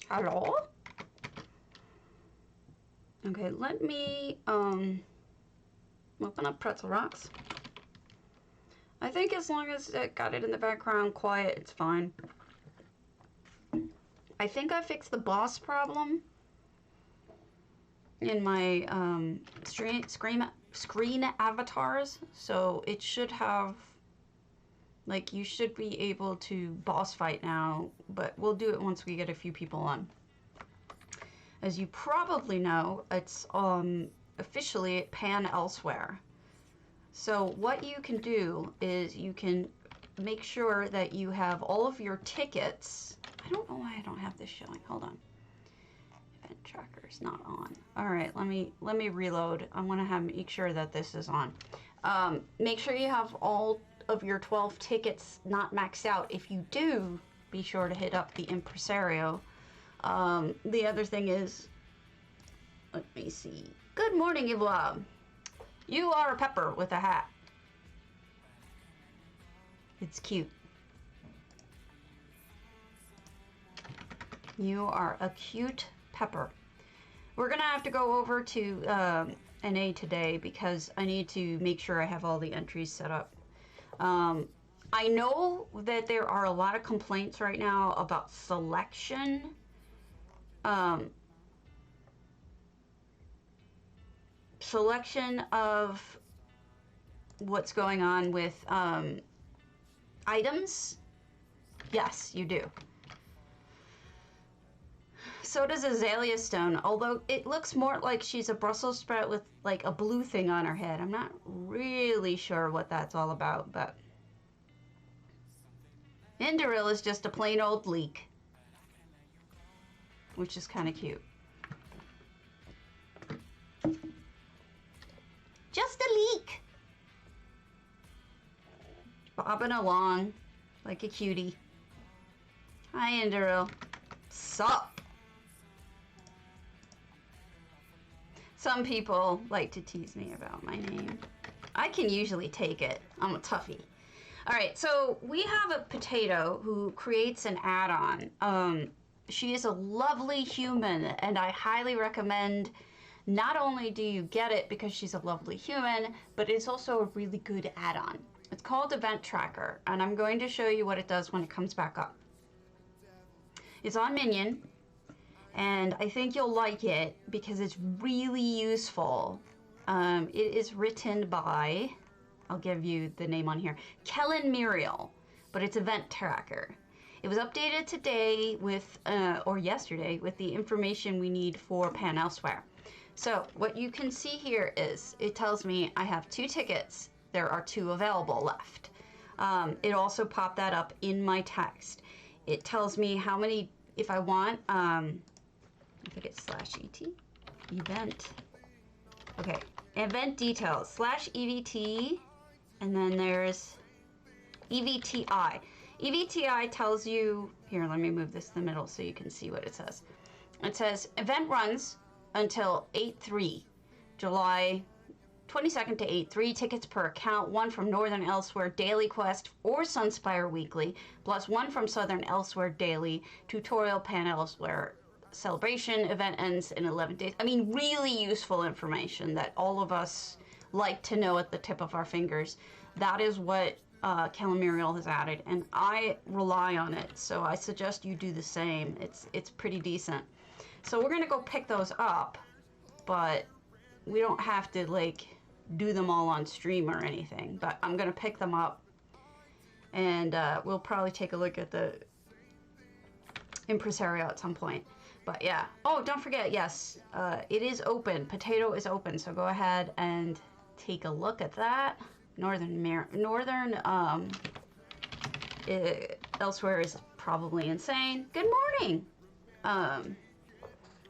Hello? Okay, let me open up Pretzel Rocks. I think as long as it got it in the background quiet, it's fine. I think I fixed the boss problem in my screen avatars, so it should have, like, you should be able to boss fight now, but we'll do it once we get a few people on. As you probably know, it's officially Pan Elsewhere. So what you can do is you can make sure that you have all of your tickets. I don't know why I don't have this showing. Hold on. Event tracker's not on. All right, let me reload. I want to make sure that this is on. Make sure you have all of your 12 tickets not maxed out. If you do, be sure to hit up the Impresario. The other thing is, let me see. Good morning, Yvonne. You are a pepper with a hat. It's cute. You are a cute pepper. We're gonna have to go over to NA today because I need to make sure I have all the entries set up. I know that there are a lot of complaints right now about selection. Selection of what's going on with items. Yes, you do. So does Azalea Stone, although it looks more like she's a Brussels sprout with like a blue thing on her head. I'm not really sure what that's all about, but Indoril is just a plain old leek, which is kind of cute. Just a leek. Bobbing along like a cutie. Hi, Indoril. Sup? Some people like to tease me about my name. I can usually take it. I'm a toughie. Alright, so we have a potato who creates an add-on. She is a lovely human, and I highly recommend. Not only do you get it because she's a lovely human, but it's also a really good add-on. It's called Event Tracker, and I'm going to show you what it does when it comes back up. It's on Minion, and I think you'll like it because it's really useful. It is written by, I'll give you the name on here, Kellen Muriel, but it's Event Tracker. It was updated today with, or yesterday, with the information we need for Pan Elsewhere. So what you can see here is, it tells me I have 2 tickets. There are 2 available left. It also popped that up in my text. It tells me how many, if I want, I think it's /ET, event. Okay, event details, /EVT, and then there's EVTI. EVTI tells you, here, let me move this to the middle so you can see what it says. It says, event runs until 8/3, July 22nd to 8/3, tickets per account, 1 from Northern Elsewhere Daily Quest or Sunspire Weekly, plus 1 from Southern Elsewhere Daily, tutorial Pan Elsewhere celebration, event ends in 11 days. I mean, really useful information that all of us like to know at the tip of our fingers. That is what Kellen Muriel has added, and I rely on it, so I suggest you do the same. It's pretty decent. So we're gonna go pick those up, but we don't have to like do them all on stream or anything, but I'm gonna pick them up, and we'll probably take a look at the Impresario at some point. But yeah, oh, don't forget, yes, it is open. Potato is open, so go ahead and take a look at that. Elsewhere is probably insane. Good morning.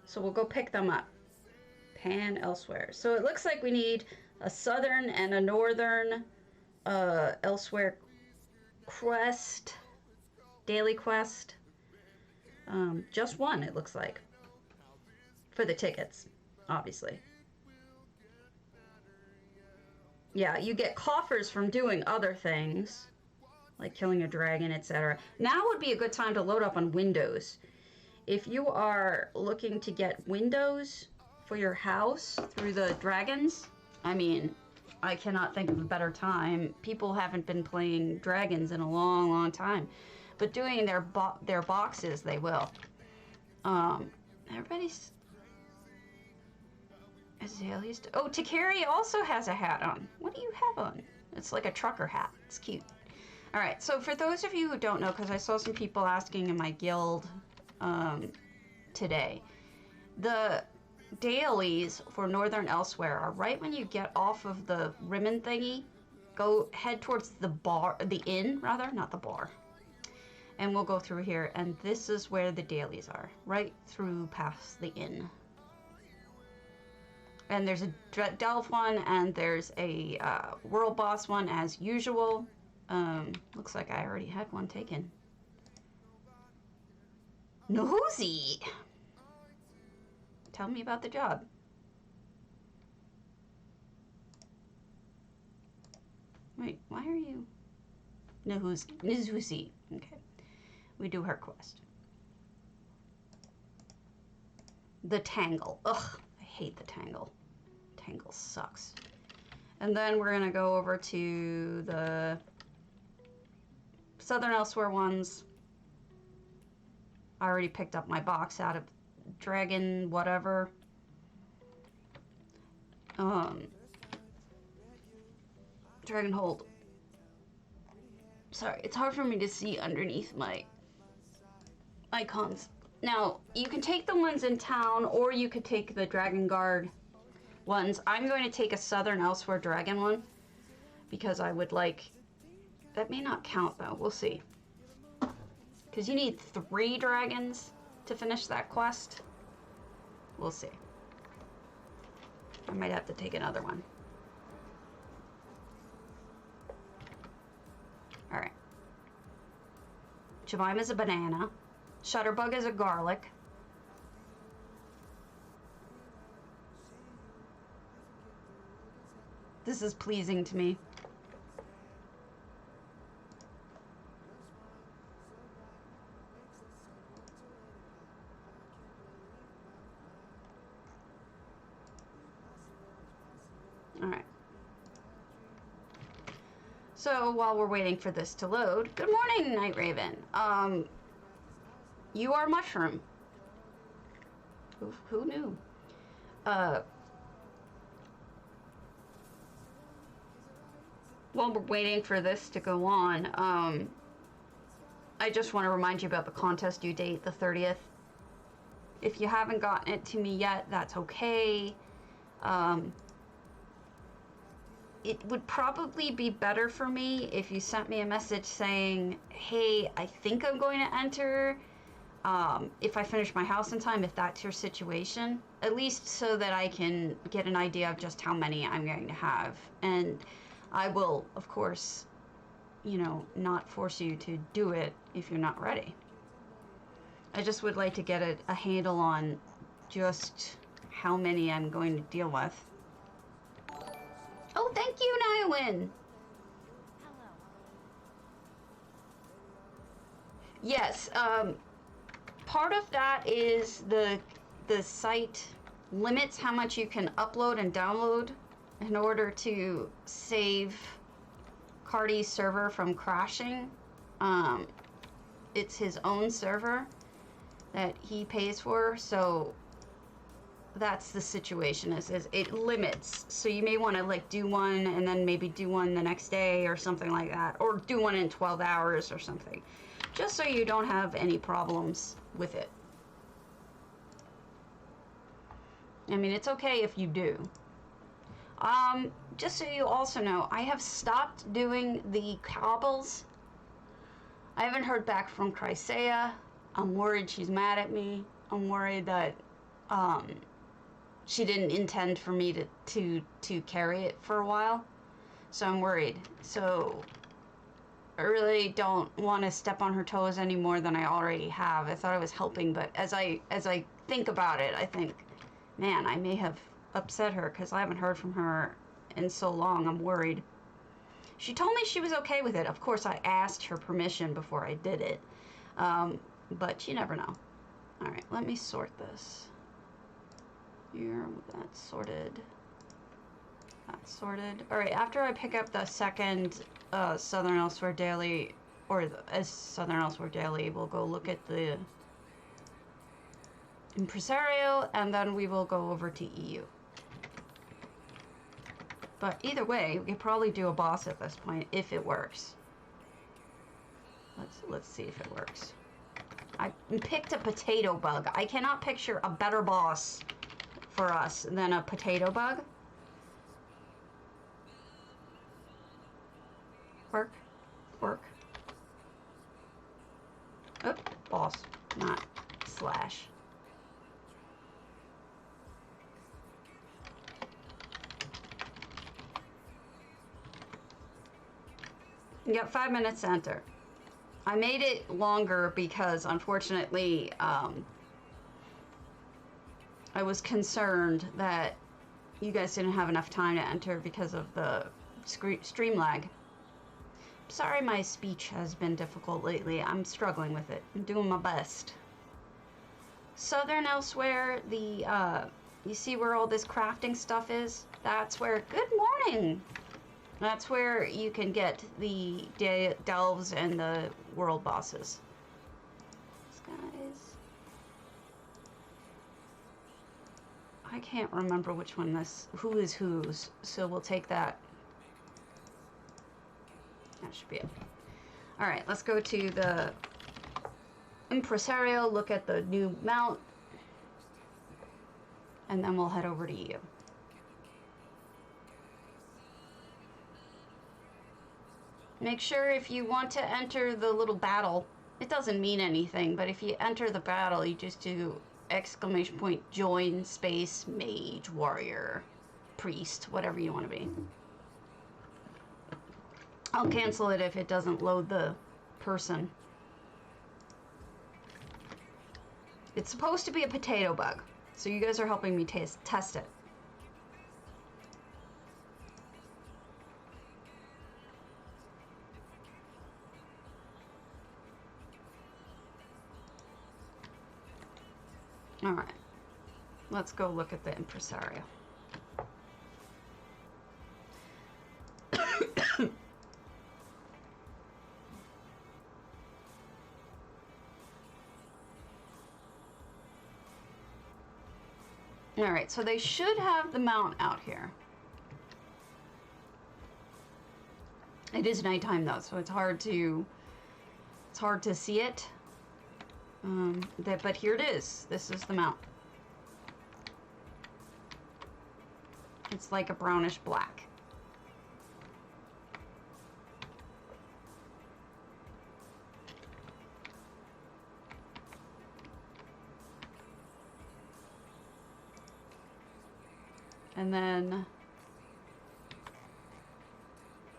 So we'll go pick them up. Pan Elsewhere. So it looks like we need a Southern and a Northern Elsewhere quest, daily quest. Just one, it looks like, for the tickets, obviously. Yeah, you get coffers from doing other things, like killing a dragon, etc. Now would be a good time to load up on Windows. if you are looking to get windows for your house through the dragons, I mean, I cannot think of a better time. People haven't been playing dragons in a long, long time, but doing their boxes, they will. Everybody's Azalea's. Oh, Takari also has a hat on. What do you have on? It's like a trucker hat. It's cute. All right. So for those of you who don't know, because I saw some people asking in my guild today, the dailies for Northern Elsewhere are right when you get off of the Rimmon thingy. Go head towards the bar, the inn rather, not the bar. And we'll go through here, and this is where the dailies are, right through past the inn. And there's a Delve one, and there's a World Boss one as usual. Looks like I already had one taken. Nosy! Tell me about the job. Wait, why are you... Nizusi. Okay. We do her quest. The Tangle. Ugh, I hate the Tangle. Tangle sucks. And then we're gonna go over to the Southern Elsewhere ones. I already picked up my box out of Dragon whatever. Dragonhold. Sorry, it's hard for me to see underneath my icons. Now, you can take the ones in town, or you could take the Dragon Guard ones. I'm going to take a Southern Elsewhere Dragon one, because I would like... That may not count, though. We'll see. Because you need 3 dragons to finish that quest. We'll see. I might have to take another one. Alright. Jemima's a banana. Shutterbug is a garlic. This is pleasing to me. Alright. So while we're waiting for this to load, good morning, Night Raven. You are Mushroom. Who knew? While we're waiting for this to go on, I just want to remind you about the contest due date, the 30th. If you haven't gotten it to me yet, that's okay. It would probably be better for me if you sent me a message saying, hey, I think I'm going to enter, if I finish my house in time, if that's your situation, at least so that I can get an idea of just how many I'm going to have. And I will, of course, you know, not force you to do it if you're not ready. I just would like to get a handle on just how many I'm going to deal with. Oh, thank you, Nywin. Hello. Yes, part of that is the site limits how much you can upload and download in order to save Cardi's server from crashing. It's his own server that he pays for, so that's the situation. Is it limits, so you may want to like do one and then maybe do one the next day or something like that, or do one in 12 hours or something, just so you don't have any problems with it. I mean, it's okay if you do. Just so you also know, I have stopped doing the cobbles. I haven't heard back from Chrysaea. I'm worried she's mad at me. I'm worried that she didn't intend for me to carry it for a while. So I'm worried. So I really don't want to step on her toes any more than I already have. I thought I was helping, but as I think about it, I think, man, I may have upset her because I haven't heard from her in so long. I'm worried. She told me she was okay with it. Of course, I asked her permission before I did it, but you never know. All right, let me sort this. Here, that's sorted. That's sorted. All right, after I pick up the second Southern Elsewhere Daily, or as Southern Elsewhere Daily, we'll go look at the Impresario, and then we will go over to EU. But either way, we could probably do a boss at this point if it works. Let's see if it works. I picked a potato bug. I cannot picture a better boss for us than a potato bug. Work, work. Oh, boss, not slash. You got 5 minutes to enter. I made it longer because, unfortunately, I was concerned that you guys didn't have enough time to enter because of the stream lag. Sorry my speech has been difficult lately. I'm struggling with it. I'm doing my best. Southern Elsewhere, you see where all this crafting stuff is? That's where, good morning! That's where you can get the delves and the world bosses. These guys. I can't remember which one who is whose, so we'll take that. That should be it. All right, let's go to the Impresario, look at the new mount, and then we'll head over to you. Make sure if you want to enter the little battle, it doesn't mean anything, but if you enter the battle, you just do ! join space mage warrior priest, whatever you want to be. I'll cancel it if it doesn't load the person. It's supposed to be a potato bug, so you guys are helping me test it. All right, let's go look at the Impresario. All right, so they should have the mount out here. It is nighttime though, so it's hard to see it. But here it is. This is the mount. It's like a brownish black. And then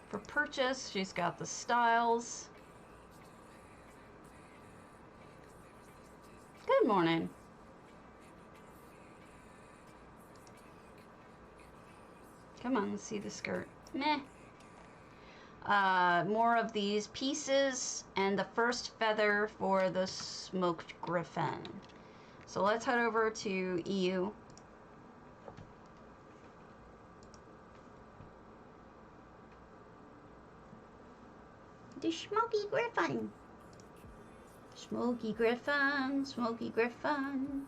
for purchase, she's got the styles. Good morning. Come on, let's see the skirt. Meh. More of these pieces and the first feather for the smoked griffin. So let's head over to EU. The Smoky Griffin. Smoky Griffin, Smoky Griffin.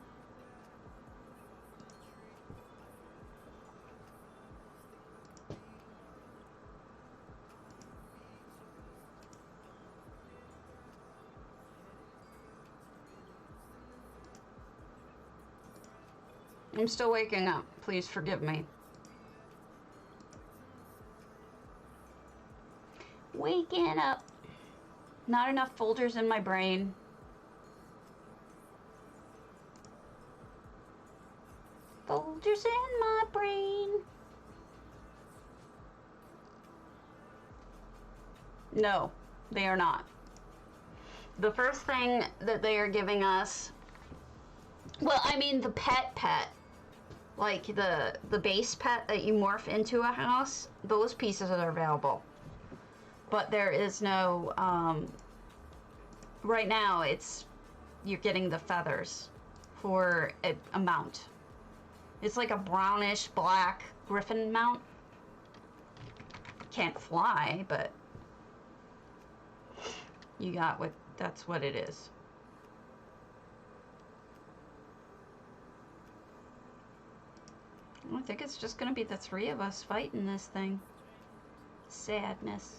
I'm still waking up. Please forgive me. Waking up. Not enough folders in my brain. Folders in my brain. No, they are not. The first thing that they are giving us, well, I mean the pet, like the base pet that you morph into a house, those pieces are available. But there is no, right now you're getting the feathers. for a mount. It's like a brownish black griffin mount. Can't fly, but you got what, that's what it is. I think it's just gonna be the three of us fighting this thing. Sadness.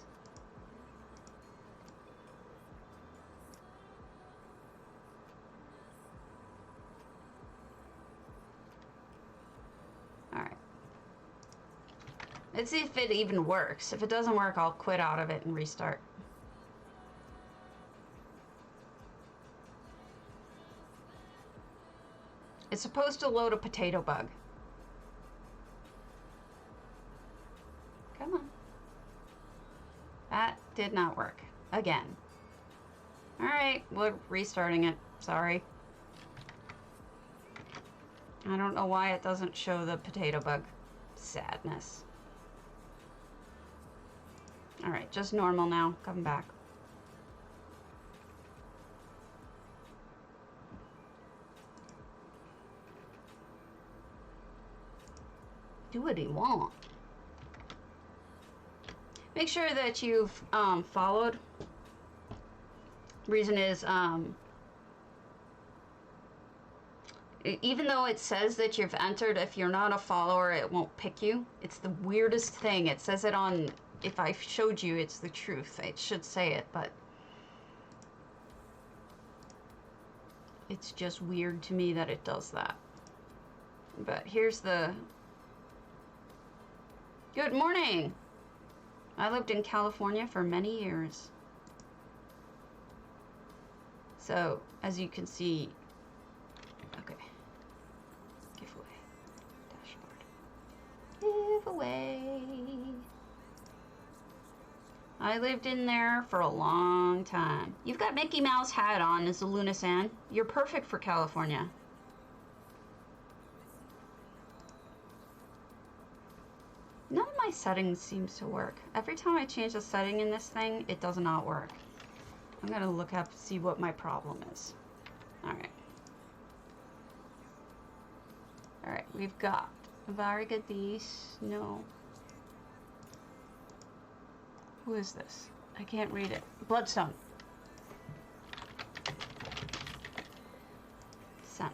Alright. Let's see if it even works. If it doesn't work, I'll quit out of it and restart. It's supposed to load a potato bug. Come on. That did not work. Again. Alright, we're restarting it. Sorry. I don't know why it doesn't show the potato bug. Sadness. Alright, just normal now. Come back. Do what you want. Make sure that you've followed. Reason is, even though it says that you've entered, if you're not a follower, it won't pick you. It's the weirdest thing. It says it on, if I showed you, it's the truth. It should say it, but it's just weird to me that it does that. But here's the... Good morning! I lived in California for many years. So, as you can see, okay, giveaway, dashboard, giveaway. I lived in there for a long time. You've got Mickey Mouse hat on as a Lunasan. You're perfect for California. None of my settings seems to work. Every time I change a setting in this thing, it does not work. I'm gonna look up, see what my problem is. Alright. Alright, we've got Vargadis. No. Who is this? I can't read it. Bloodstone. Sent.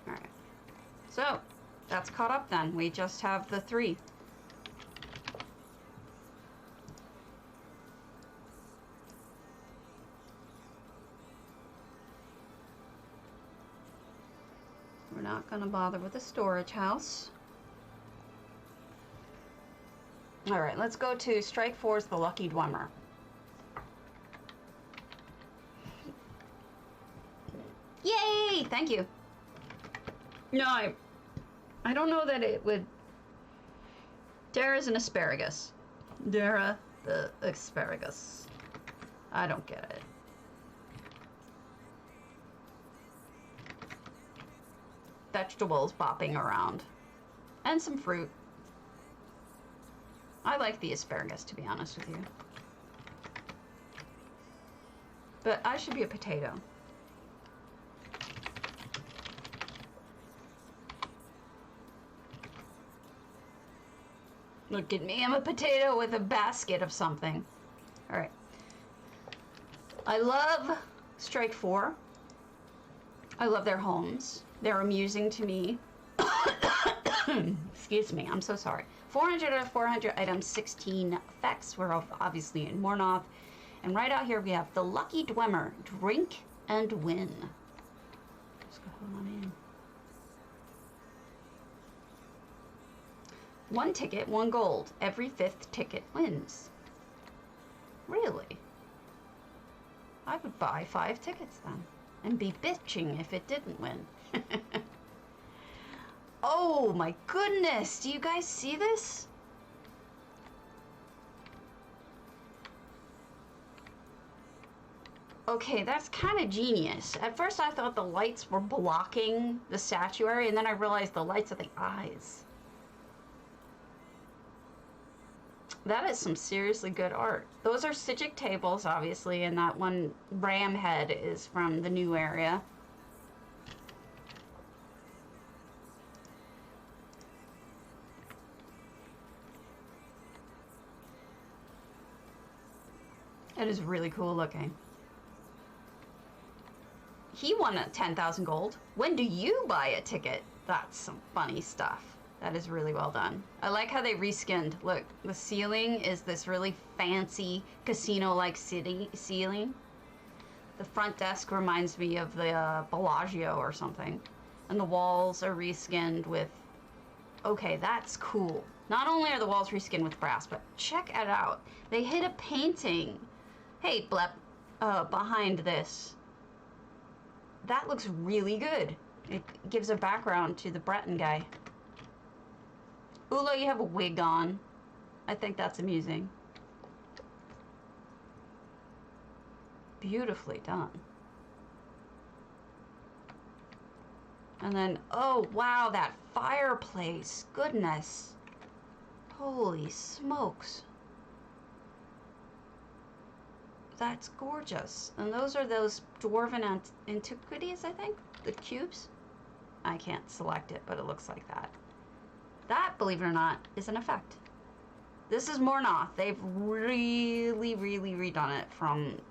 Alright. So, that's caught up then. We just have the 3. We're not going to bother with the storage house. Alright, let's go to Strike 4's the Lucky Dwemer. Yay! Thank you. No, I don't know that it would... Dara's an asparagus. Dara the asparagus. I don't get it. Vegetables bopping around. And some fruit. I like the asparagus, to be honest with you. But I should be a potato. Look at me, I'm a potato with a basket of something. Alright. I love Strike 4. I love their homes. They're amusing to me. Excuse me, I'm so sorry. 400 out of 400 items, 16 effects. We're obviously in Mornoth. And right out here we have the Lucky Dwemer. Drink and win. Let's go on in. 1 ticket, 1 gold. Every 5th ticket wins. Really? I would buy 5 tickets then. And be bitching if it didn't win. Oh my goodness! Do you guys see this? Okay, that's kind of genius. At first I thought the lights were blocking the statuary, and then I realized the lights are the eyes. That is some seriously good art. Those are Psijic tables, obviously, and that one ram head is from the new area. It is really cool looking. He won 10,000 gold. When do you buy a ticket? That's some funny stuff. That is really well done. I like how they reskinned. Look, the ceiling is this really fancy casino-like ceiling. The front desk reminds me of the Bellagio or something. And the walls are reskinned with... Okay, that's cool. Not only are the walls reskinned with brass, but check it out. They hid a painting. Hey, Blep, behind this. That looks really good. It gives a background to the Breton guy. Ula, you have a wig on. I think that's amusing. Beautifully done. And then, oh wow, that fireplace. Goodness. Holy smokes. That's gorgeous. And those are those dwarven antiquities, I think? The cubes? I can't select it, but it looks like that. That, believe it or not, is an effect. This is Mornoth. They've really, really redone it from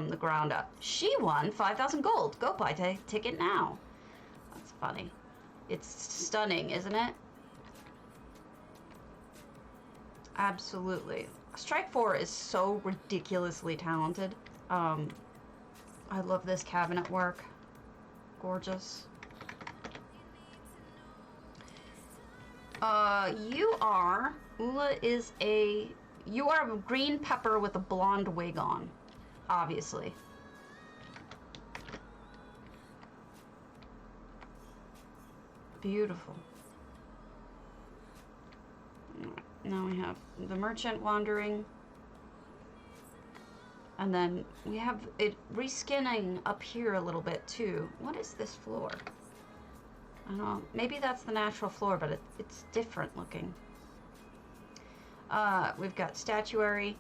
the ground up. She won 5,000 gold. Go buy a ticket now. That's funny. It's stunning, isn't it? Absolutely. Strike 4 is so ridiculously talented. I love this cabinet work. Gorgeous. Ula is you are a green pepper with a blonde wig on, obviously. Beautiful. Now we have the merchant wandering. And then we have it reskinning up here a little bit too. What is this floor? I don't know. Maybe that's the natural floor, but it's different looking. We've got statuary.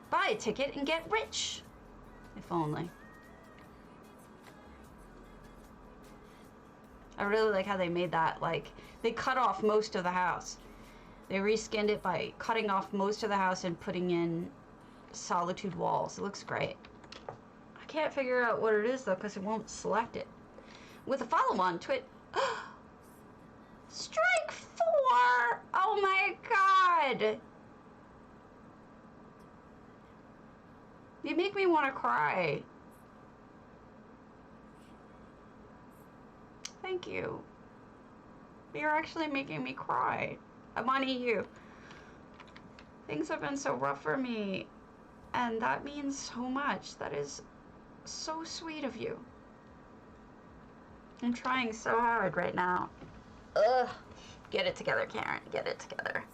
Buy a ticket and get rich. If only. I really like how they made that, like, they cut off most of the house. They reskinned it by cutting off most of the house and putting in solitude walls. It looks great. I can't figure out what it is though, because it won't select it. With a follow-on twit. Strike 4! Oh my god! You make me want to cry. Thank you. You're actually making me cry. I'm on EU. Things have been so rough for me, and that means so much. That is so sweet of you. I'm trying so hard right now. Ugh. Get it together, Karen. Get it together.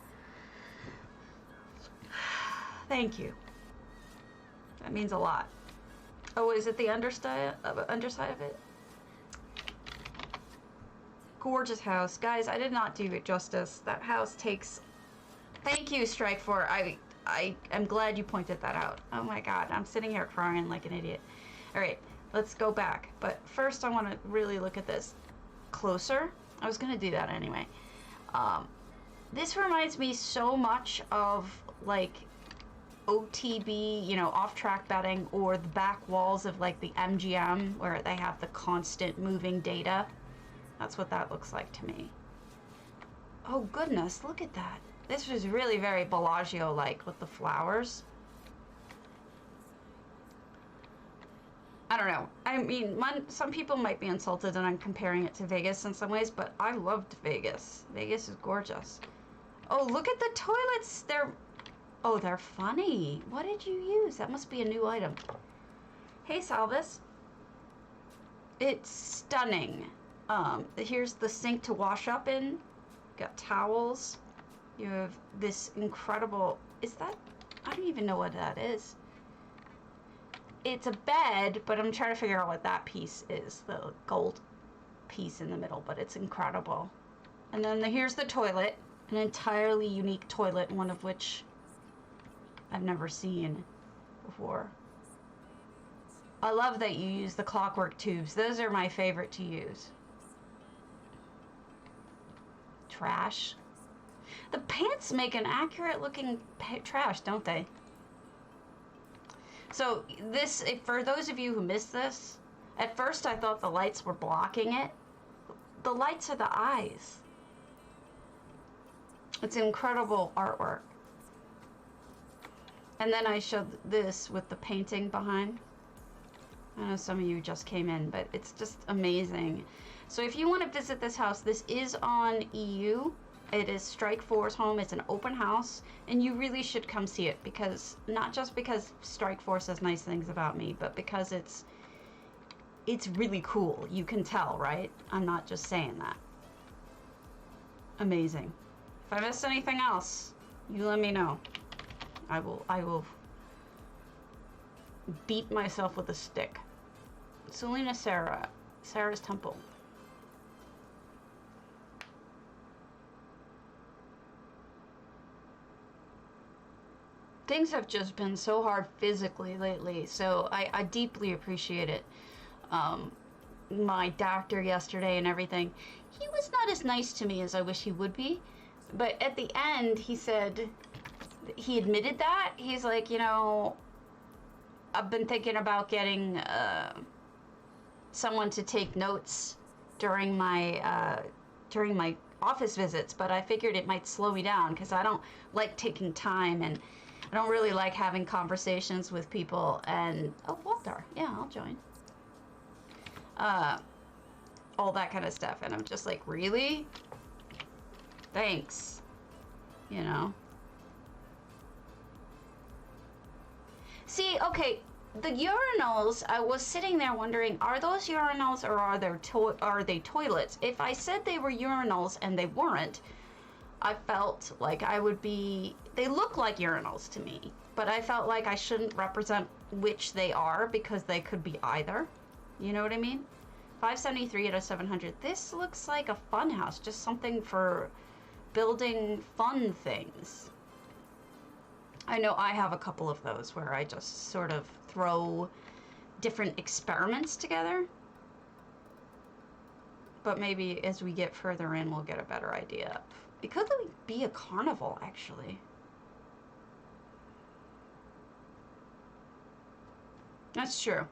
Thank you. That means a lot. Oh, is it the underside of it? Gorgeous house. Guys, I did not do it justice. That house takes... Thank you, Strike 4. I am glad you pointed that out. Oh my god, I'm sitting here crying like an idiot. Alright, let's go back. But first I want to really look at this closer. I was going to do that anyway. This reminds me so much of, like, OTB, you know, off-track betting, or the back walls of, like, the MGM, where they have the constant moving data. That's what that looks like to me. Oh goodness, look at that. This was really very Bellagio-like with the flowers. I don't know. I mean, some people might be insulted that I'm comparing it to Vegas in some ways, but I loved Vegas. Vegas is gorgeous. Oh, look at the toilets. They're funny. What did you use? That must be a new item. Hey, Salvis. It's stunning. Here's the sink to wash up in. Got towels. You have this incredible... Is that... I don't even know what that is. It's a bed, but I'm trying to figure out what that piece is. The gold piece in the middle, but it's incredible. And then here's the toilet. An entirely unique toilet, one of which I've never seen before. I love that you use the clockwork tubes. Those are my favorite to use. Trash. The pants make an accurate looking trash, don't they? So this, for those of you who missed this, at first I thought the lights were blocking it. The lights are the eyes. It's incredible artwork. And then I showed this with the painting behind. I know some of you just came in, but it's just amazing. So if you want to visit this house, this is on EU. It is Strike Force home. It's an open house, and you really should come see it, because not just because Strike Force says nice things about me, but because it's really cool. You can tell, right? I'm not just saying that. Amazing. If I missed anything else, you let me know. I will beat myself with a stick. Selena Sarah. Sarah's Temple. Things have just been so hard physically lately, so I deeply appreciate it. My doctor yesterday and everything, he was not as nice to me as I wish he would be, but at the end he said, he admitted that. He's like, you know, I've been thinking about getting someone to take notes during my office visits, but I figured it might slow me down because I don't like taking time, and I don't really like having conversations with people. And oh, Walter, yeah, I'll join. All that kind of stuff, and I'm just like, really? Thanks. You know. See, okay, the urinals, I was sitting there wondering, are those urinals or are they toilets? If I said they were urinals and they weren't, I felt like I would be, they look like urinals to me, but I felt like I shouldn't represent which they are because they could be either. You know what I mean? 573 out of 700. This looks like a fun house, just something for building fun things. I know I have a couple of those where I just sort of throw different experiments together. But maybe as we get further in, we'll get a better idea. It could be a carnival, actually. That's true.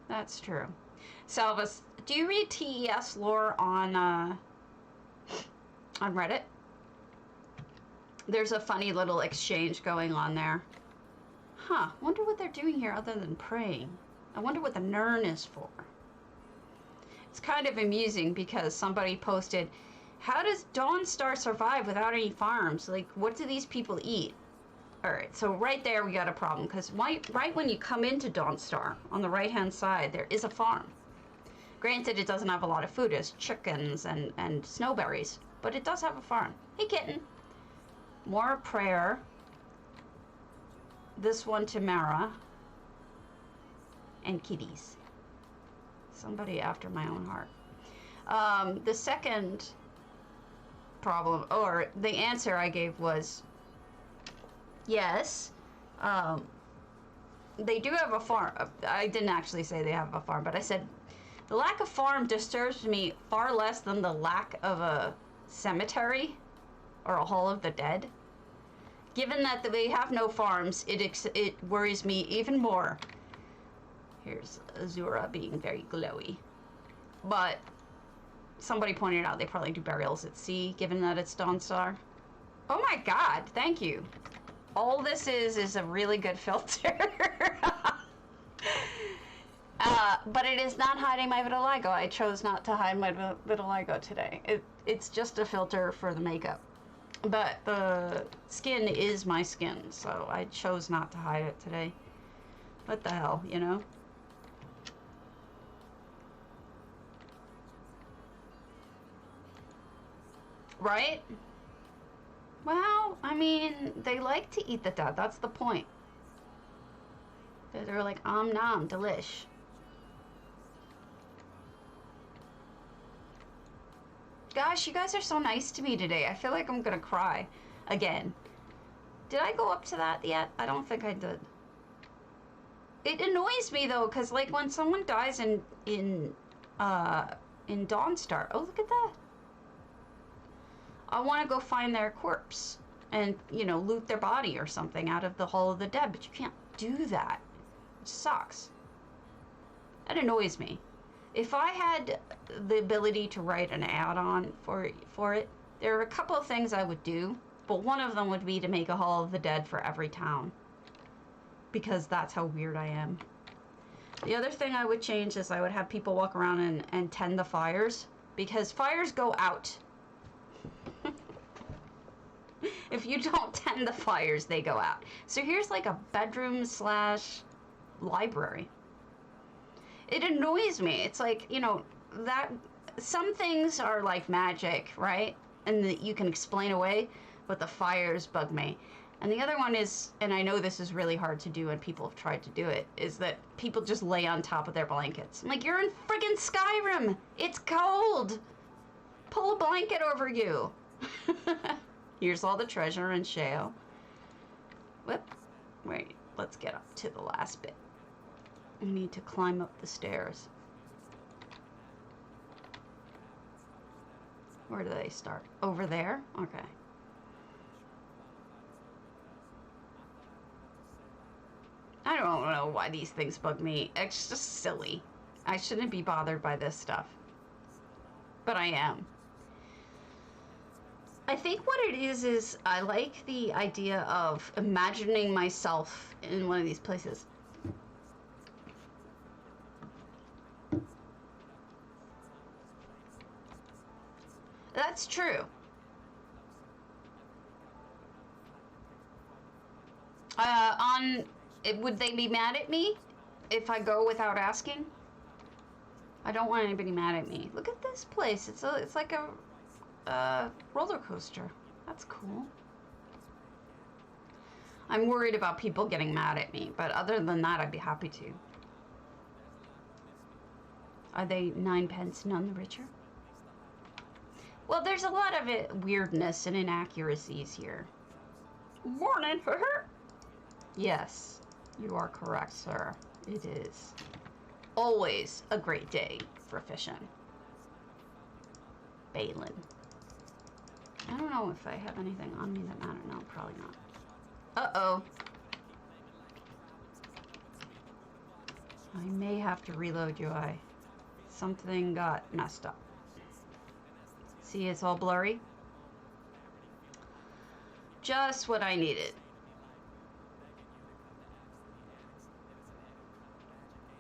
That's true. Salvus, do you read TES lore on Reddit? There's a funny little exchange going on there. Huh, wonder what they're doing here other than praying. I wonder what the Nern is for. It's kind of amusing because somebody posted, how does Dawnstar survive without any farms? Like, what do these people eat? Alright, so right there we got a problem, because right when you come into Dawnstar, on the right-hand side, there is a farm. Granted, it doesn't have a lot of food. It's chickens and snowberries, but it does have a farm. Hey, kitten. More prayer. This one to Mara. And kitties. Somebody after my own heart. The second problem, or the answer I gave was, yes, they do have a farm. I didn't actually say they have a farm, but I said, the lack of farm disturbs me far less than the lack of a cemetery or a Hall of the Dead. Given that they have no farms, it worries me even more. Here's Azura being very glowy. But somebody pointed out they probably do burials at sea, given that it's Dawnstar. Oh my god, thank you. All this is a really good filter. But it is not hiding my vitiligo. I chose not to hide my vitiligo today. It's just a filter for the makeup. But the skin is my skin, so I chose not to hide it today. What the hell, you know? Right? Well, I mean, they like to eat the dead. That's the point. They're like, nom, delish. Gosh, you guys are so nice to me today. I feel like I'm gonna cry again. Did I go up to that yet? I don't think I did. It annoys me though, cause like when someone dies in Dawnstar. Oh, look at that. I want to go find their corpse and, you know, loot their body or something out of the Hall of the Dead, but you can't do that. It sucks. That annoys me. If I had the ability to write an add-on for it, there are a couple of things I would do, but one of them would be to make a Hall of the Dead for every town, because that's how weird I am. The other thing I would change is I would have people walk around and tend the fires, because fires go out. If you don't tend the fires, they go out. So here's like a bedroom slash library. It annoys me. It's like, you know, that some things are like magic, right? And that you can explain away, but the fires bug me. And the other one is, and I know this is really hard to do and people have tried to do it, is that people just lay on top of their blankets. I'm like, you're in friggin' Skyrim. It's cold. Pull a blanket over you. Here's all the treasure and shale. Whoop. Wait, let's get up to the last bit. We need to climb up the stairs. Where do they start? Over there? Okay. I don't know why these things bug me. It's just silly. I shouldn't be bothered by this stuff. But I am. I think what it is I like the idea of imagining myself in one of these places. That's true. Would they be mad at me if I go without asking? I don't want anybody mad at me. Look at this place. It's like a roller coaster. That's cool. I'm worried about people getting mad at me, but other than that, I'd be happy to. Are they 9 pence none the richer? Well, there's a lot of weirdness and inaccuracies here. Morning, Yes, you are correct, sir. It is always a great day for fishing. Balin. I don't know if I have anything on me that matters. No, probably not. Uh-oh. I may have to reload UI. Something got messed up. See, it's all blurry. Just what I needed.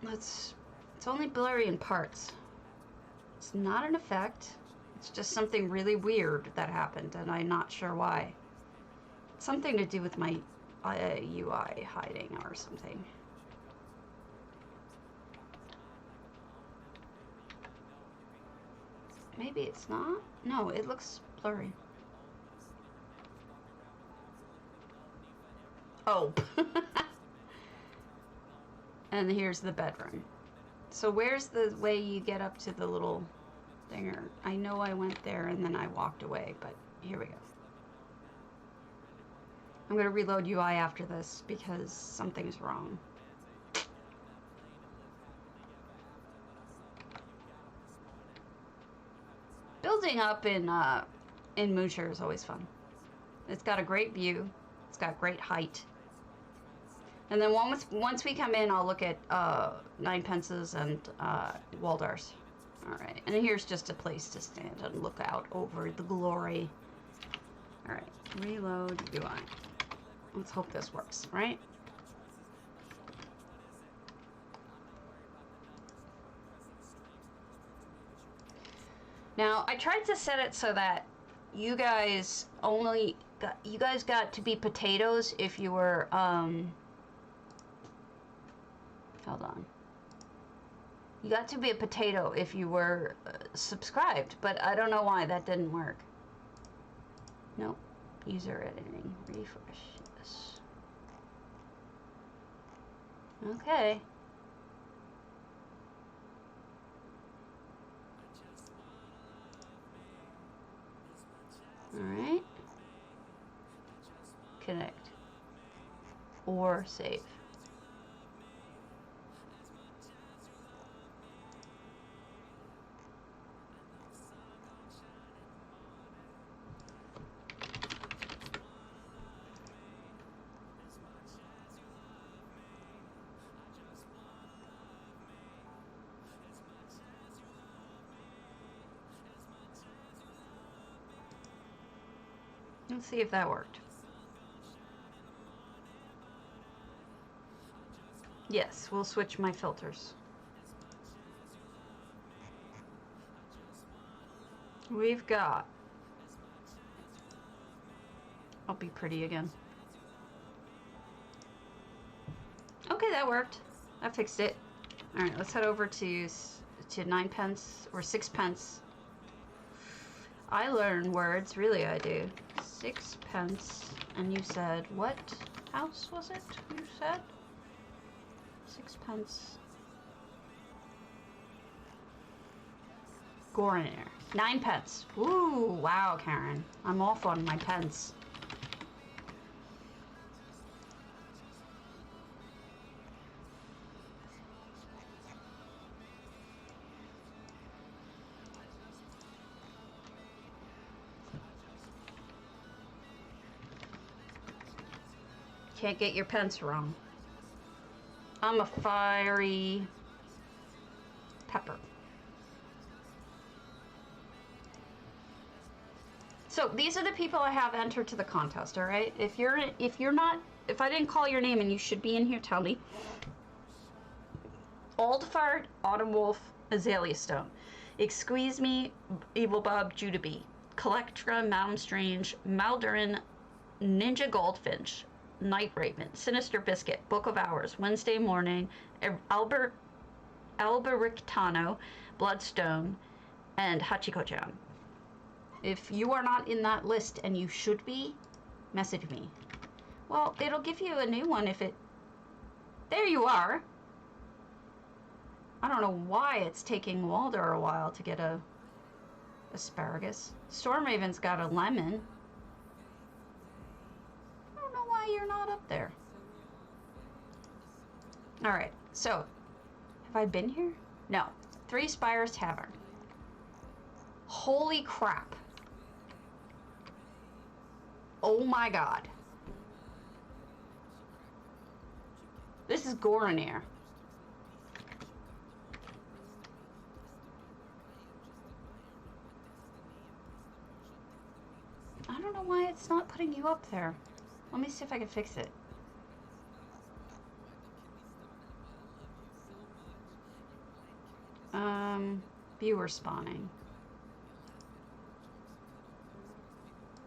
It's only blurry in parts. It's not an effect. It's just something really weird that happened, and I'm not sure why. It's something to do with my UI hiding or something. Maybe it's not? No, it looks blurry. Oh. And here's the bedroom. So where's the way you get up to the little thinger? I know I went there and then I walked away, but here we go. I'm gonna reload UI after this because something's wrong. Building up in Moonshire is always fun. It's got a great view. It's got great height. And then once we come in, I'll look at 9 pences and Waldars. All right, and here's just a place to stand and look out over the glory. All right, reload UI. Let's hope this works, right? Now, I tried to set it so that you guys got to be potatoes if you were, hold on. You got to be a potato if you were subscribed, but I don't know why that didn't work. Nope. User editing. Refresh. Yes. Okay. Alright. Connect. Or save. Let's see if that worked. Yes, we'll switch my filters. We've got... I'll be pretty again. Okay, that worked. That fixed it. Alright, let's head over to 9 pence or 6 pence. I learn words, really I do. 6 pence. And you said, what house was it you said? 6 pence. Gorinair. 9 pence. Ooh, wow, Karen. I'm off on my pence. Can't get your pence wrong. I'm a fiery pepper. So these are the people I have entered to the contest, all right? If I didn't call your name and you should be in here, tell me. Aldfart, Autumn Wolf, Azalea Stone, Excuse Me, Evil Bob, Judah B, Collectra, Madam Strange, Maldurin, Ninja Goldfinch, Night Raven, Sinister Biscuit, Book of Hours, Wednesday Morning, Alberictano, Bloodstone, and Hachiko-chan. If you are not in that list, and you should be, message me. Well, it'll give you a new one if it... There you are! I don't know why it's taking Walder a while to get a asparagus. Stormraven's got a lemon. I don't know why you're not up there. Alright, so, have I been here? No. Three Spires Tavern. Holy crap. Oh my god. This is Gorinair. I don't know why it's not putting you up there. Let me see if I can fix it. Viewer spawning.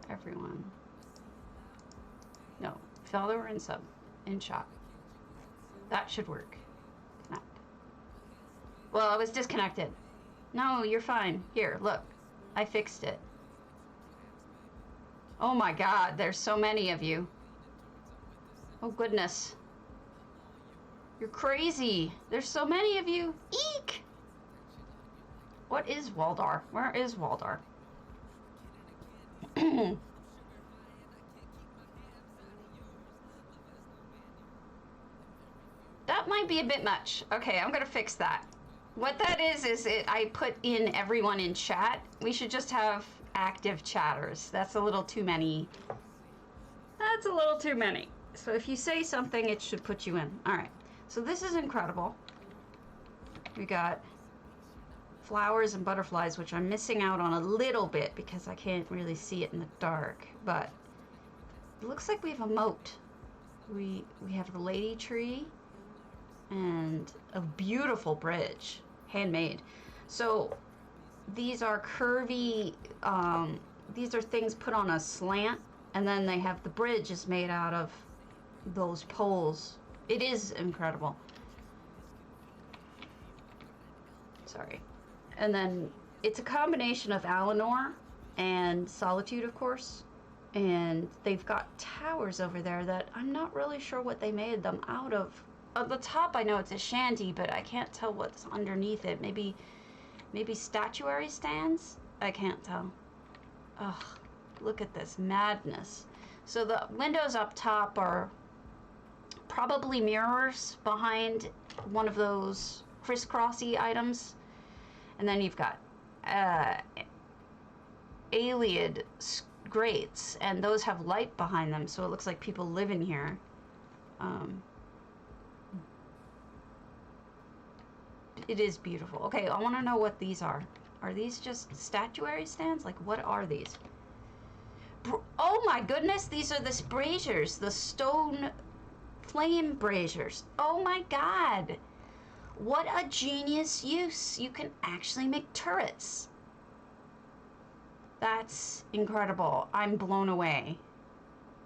Everyone. No, follower and sub in shop. That should work. Connect. Well, I was disconnected. No, you're fine. Here, look. I fixed it. Oh my god, there's so many of you. Oh goodness. You're crazy. There's so many of you. Eek! What is Waldar? Where is Waldar? That might be a bit much. Okay, I'm gonna fix that. What that is I put in everyone in chat. We should just have active chatters. That's a little too many. That's a little too many. So if you say something, it should put you in. All right. So this is incredible. We got flowers and butterflies, which I'm missing out on a little bit because I can't really see it in the dark. But it looks like we have a moat. We have the lady tree and a beautiful bridge, handmade. So these are curvy, these are things put on a slant, and then they have the bridge is made out of those poles. It is incredible. Sorry. And then it's a combination of Alinor and Solitude, of course. And they've got towers over there that I'm not really sure what they made them out of. At the top, I know it's a shanty, but I can't tell what's underneath it. Maybe statuary stands? I can't tell. Ugh, look at this madness. So the windows up top are probably mirrors behind one of those crisscrossy items. And then you've got Ayleid grates, and those have light behind them, so it looks like people live in here. It is beautiful. Okay, I want to know what these are. Are these just statuary stands? Like, what are these? Oh my goodness, these are the braziers, the stone flame braziers. Oh my god. What a genius use. You can actually make turrets. That's incredible. I'm blown away.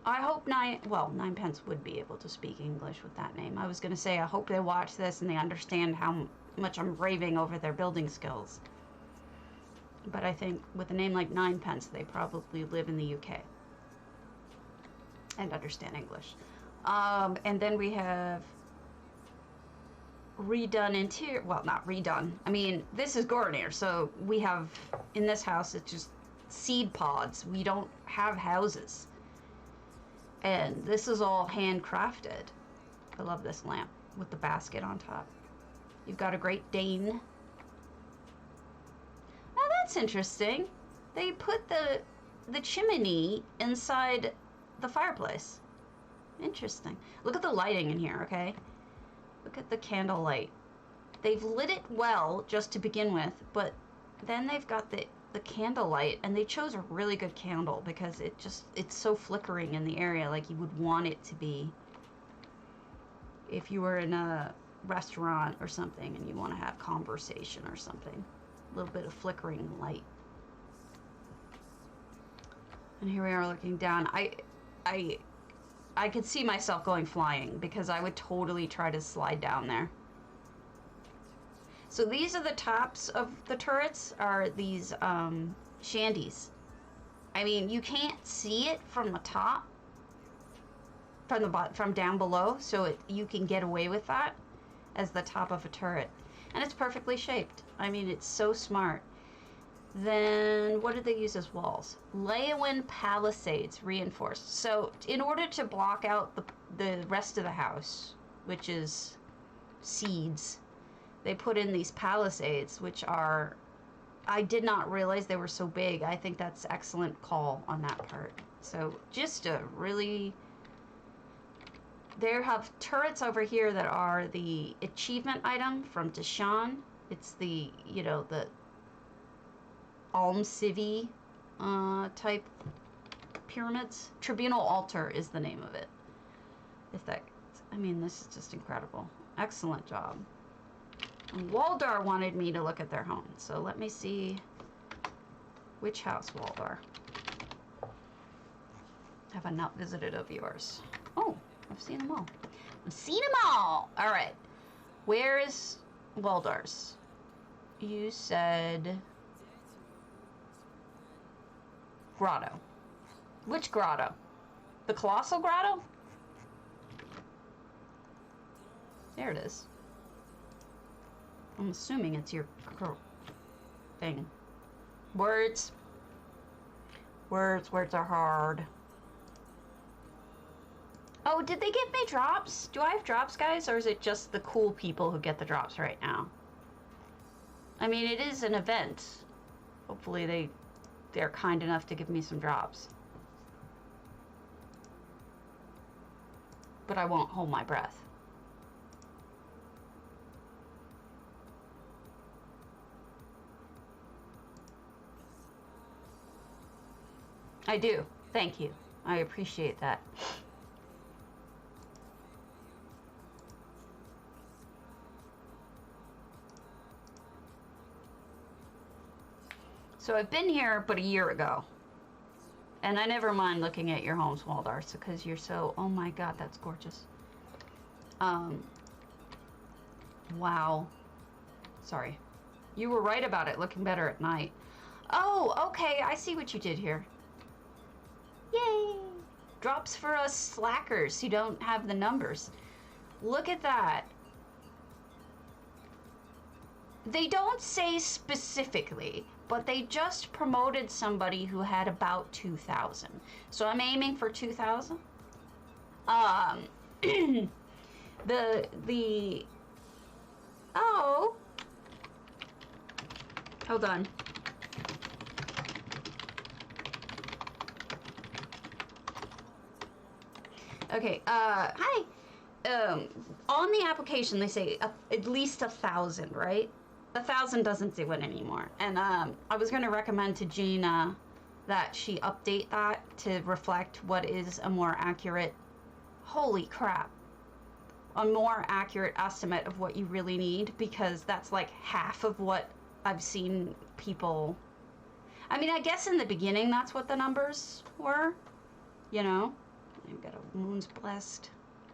I hope Ninepence would be able to speak English with that name. I was going to say, I hope they watch this and they understand how much I'm raving over their building skills. But I think with a name like Ninepence, they probably live in the UK and understand English. And then we have redone interior. Well, not redone. I mean, this is Goronir, so we have, in this house, it's just seed pods. We don't have houses. And this is all handcrafted. I love this lamp with the basket on top. You've got a Great Dane. Now that's interesting. They put the chimney inside the fireplace. Interesting. Look at the lighting in here, okay? Look at the candle light. They've lit it well just to begin with, but then they've got the candle light, and they chose a really good candle because it's so flickering in the area, like you would want it to be if you were in a restaurant or something and you want to have conversation or something. A little bit of flickering light. And here we are looking down. I could see myself going flying because I would totally try to slide down there. So these are the tops of the turrets, are these shandies. I mean, you can't see it from the top, from down below, so you can get away with that as the top of a turret. And it's perfectly shaped. I mean, it's so smart. Then, what did they use as walls? Leyawiin palisades reinforced. So, in order to block out the rest of the house, which is seeds, they put in these palisades, which are, I did not realize they were so big. I think that's excellent call on that part. So, just a really, there have turrets over here that are the achievement item from Deshaan. It's the, you know, the Almcivi type pyramids. Tribunal Altar is the name of it. If that, I mean, this is just incredible. Excellent job. And Waldar wanted me to look at their home, so let me see which house, Waldar. Have I not visited of yours? Oh, I've seen them all. I've seen them all! Alright. Where is Waldar's? You said grotto. Which grotto? The Colossal Grotto? There it is. I'm assuming it's your thing. Words. Words are hard. Oh, did they give me drops? Do I have drops, guys? Or is it just the cool people who get the drops right now? I mean, it is an event. Hopefully they're kind enough to give me some drops. But I won't hold my breath. I do. Thank you. I appreciate that. So I've been here but a year ago. And I never mind looking at your homes, Waldar, because you're so, oh my god, that's gorgeous. Wow. Sorry. You were right about it looking better at night. Oh, okay, I see what you did here. Yay! Drops for us slackers who don't have the numbers. Look at that. They don't say specifically, but they just promoted somebody who had about 2,000. So I'm aiming for 2,000. Oh. Hold on. Okay, hi. On the application, they say at least 1,000, right? 1,000 doesn't do it anymore. And I was going to recommend to Gina that she update that to reflect what is a more accurate, holy crap, a more accurate estimate of what you really need, because that's like half of what I've seen people. I mean, I guess in the beginning that's what the numbers were, you know. I've got a Moon's Blessed,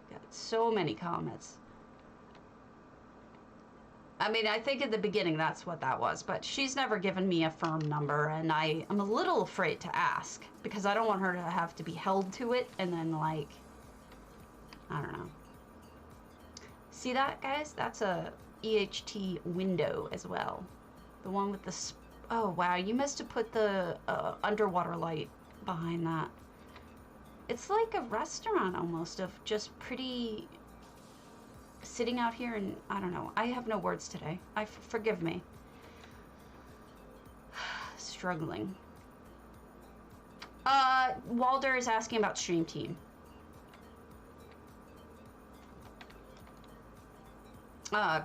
got so many comments. I mean, I think in the beginning that's what that was, but she's never given me a firm number, and I'm a little afraid to ask because I don't want her to have to be held to it and then, like, I don't know. See that, guys? That's a EHT window as well. The one with the, oh wow, you must have put the underwater light behind that. It's like a restaurant almost of just pretty, sitting out here, and I don't know. I have no words today. Forgive me. Struggling. Walder is asking about Stream Team.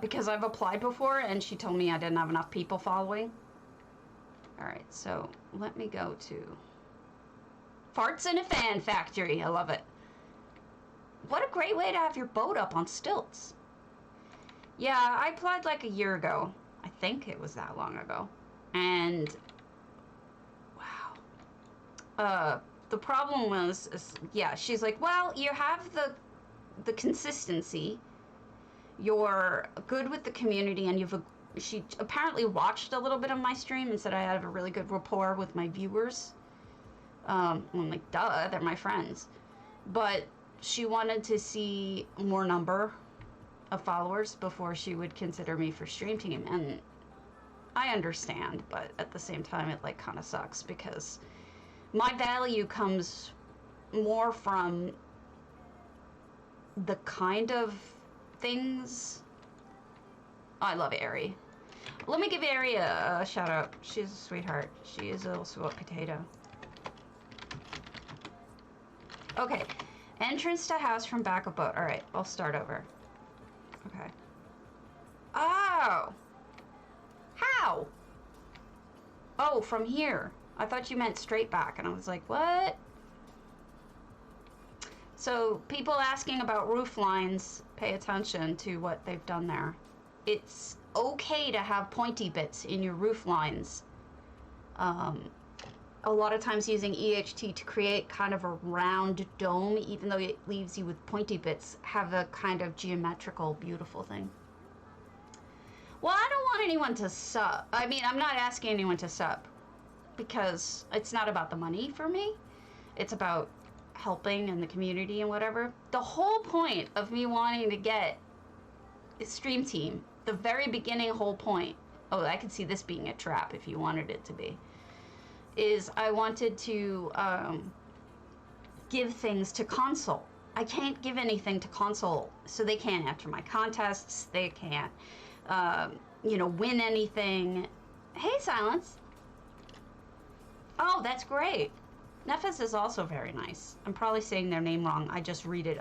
Because I've applied before and she told me I didn't have enough people following. Alright, so let me go to Farts in a Fan Factory. I love it. What a great way to have your boat up on stilts. Yeah, I applied like a year ago. I think it was that long ago. And wow. The problem was, yeah, she's like, well, you have the consistency. You're good with the community, and she apparently watched a little bit of my stream and said I have a really good rapport with my viewers. I'm like, duh, they're my friends. But she wanted to see more number of followers before she would consider me for Stream Team, and I understand, but at the same time it like kind of sucks because my value comes more from the kind of things. Oh, I love Ari. Let me give Ari a shout out. She's a sweetheart. She is also a potato. Okay, entrance to house from back of boat. All right, I'll start over. Okay. Oh! How? Oh, from here. I thought you meant straight back, and I was like, what? So, people asking about roof lines, pay attention to what they've done there. It's okay to have pointy bits in your roof lines. A lot of times using EHT to create kind of a round dome, even though it leaves you with pointy bits, have a kind of geometrical, beautiful thing. Well, I don't want anyone to sub. I mean, I'm not asking anyone to sub because it's not about the money for me. It's about helping in the community and whatever. The whole point of me wanting to get a Stream Team, the very beginning whole point, oh, I could see this being a trap if you wanted it to be, is I wanted to give things to console. I can't give anything to console, so they can't enter my contests, they can't, you know, win anything. Hey, Silence. Oh, that's great. Nefes is also very nice. I'm probably saying their name wrong. I just read it,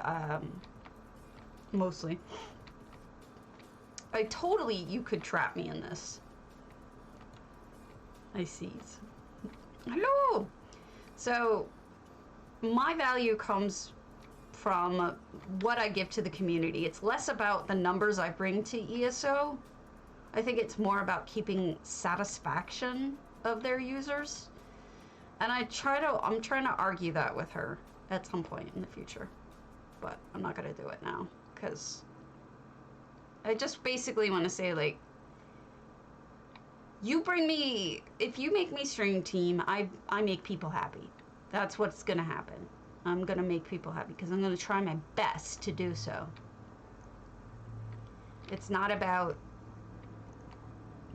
mostly. You could trap me in this. I see. Hello! So, my value comes from what I give to the community. It's less about the numbers I bring to ESO. I think it's more about keeping satisfaction of their users. And I'm trying to argue that with her at some point in the future. But I'm not going to do it now, because I just basically want to say, like, if you make me Stream Team, I make people happy. That's what's going to happen. I'm going to make people happy because I'm going to try my best to do so. It's not about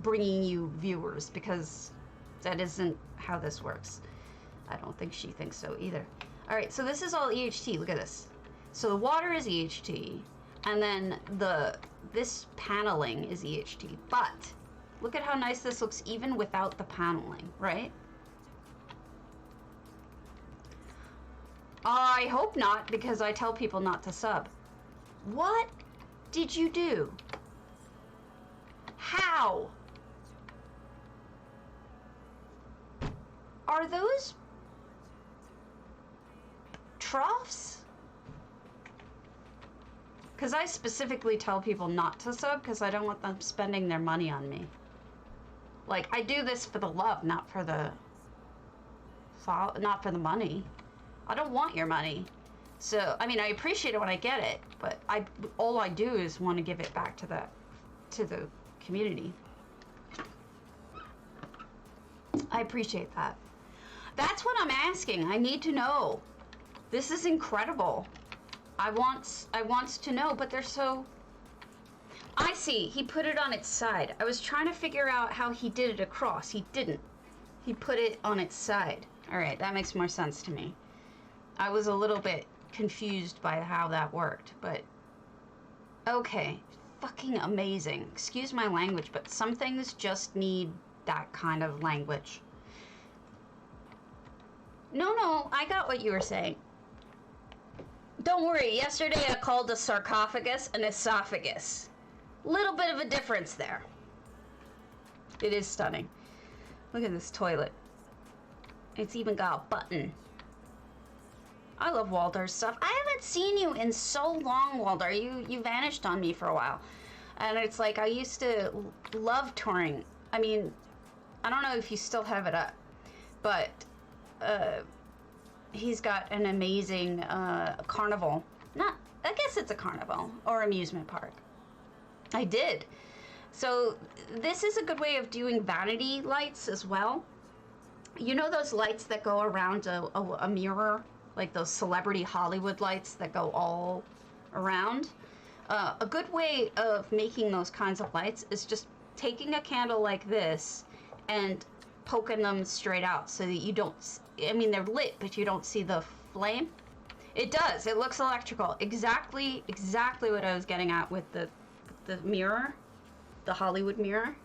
bringing you viewers, because that isn't how this works. I don't think she thinks so either. All right, so this is all EHT. Look at this. So the water is EHT, and then this paneling is EHT. But look at how nice this looks even without the paneling, right? I hope not, because I tell people not to sub. What did you do? How? Are those troughs? Because I specifically tell people not to sub because I don't want them spending their money on me. Like, I do this for the love, not for the money. I don't want your money. So, I mean, I appreciate it when I get it, but all I do is want to give it back to the community. I appreciate that. That's what I'm asking. I need to know. This is incredible. I want to know, but they're so... I see. He put it on its side. I was trying to figure out how he did it across. He didn't. He put it on its side. All right, that makes more sense to me. I was a little bit confused by how that worked, but okay. Fucking amazing. Excuse my language, but some things just need that kind of language. No, I got what you were saying. Don't worry, yesterday I called a sarcophagus an esophagus. Little bit of a difference there. It is stunning. Look at this toilet. It's even got a button. I love Walder's stuff. I haven't seen you in so long, Walder. You vanished on me for a while. And it's like, I used to love touring. I mean, I don't know if you still have it up, but he's got an amazing carnival. I guess it's a carnival or amusement park. I did. So this is a good way of doing vanity lights as well. You know those lights that go around a mirror? Like those celebrity Hollywood lights that go all around? A good way of making those kinds of lights is just taking a candle like this and poking them straight out so that you don't, I mean, they're lit, but you don't see the flame. It does. It looks electrical. Exactly what I was getting at with the mirror, the Hollywood mirror.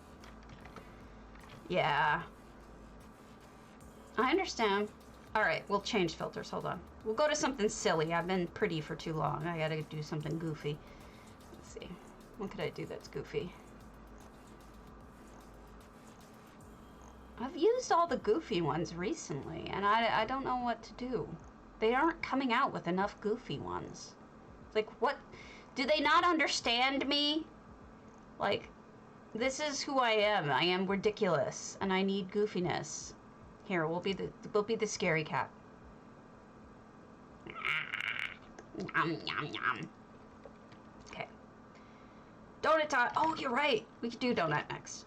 Yeah. I understand. All right, we'll change filters. Hold on. We'll go to something silly. I've been pretty for too long. I gotta do something goofy. Let's see. What could I do that's goofy? I've used all the goofy ones recently, and I don't know what to do. They aren't coming out with enough goofy ones. Like, what? Do they not understand me? Like, this is who I am. I am ridiculous, and I need goofiness. Here, we'll be the scary cat. Yum, yum, yum. Okay. Donut time. Oh, you're right. We could do donut next.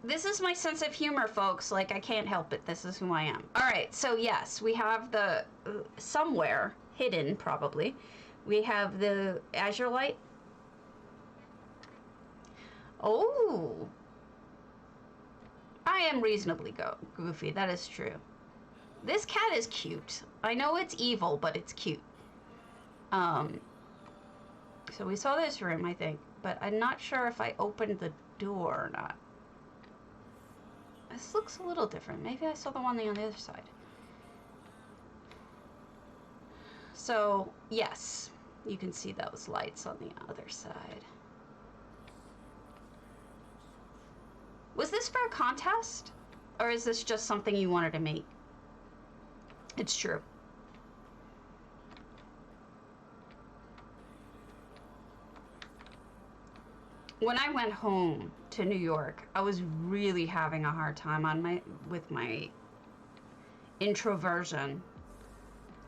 This is my sense of humor, folks. Like, I can't help it. This is who I am. All right, so yes, we have the, somewhere, hidden probably, we have the Azure Light. Oh. I am reasonably goofy, that is true. This cat is cute. I know it's evil, but it's cute. So we saw this room, I think, but I'm not sure if I opened the door or not. This looks a little different. Maybe I saw the one on the other side. So, yes, you can see those lights on the other side. Was this for a contest? Or is this just something you wanted to make? It's true. When I went home to New York, I was really having a hard time with my introversion.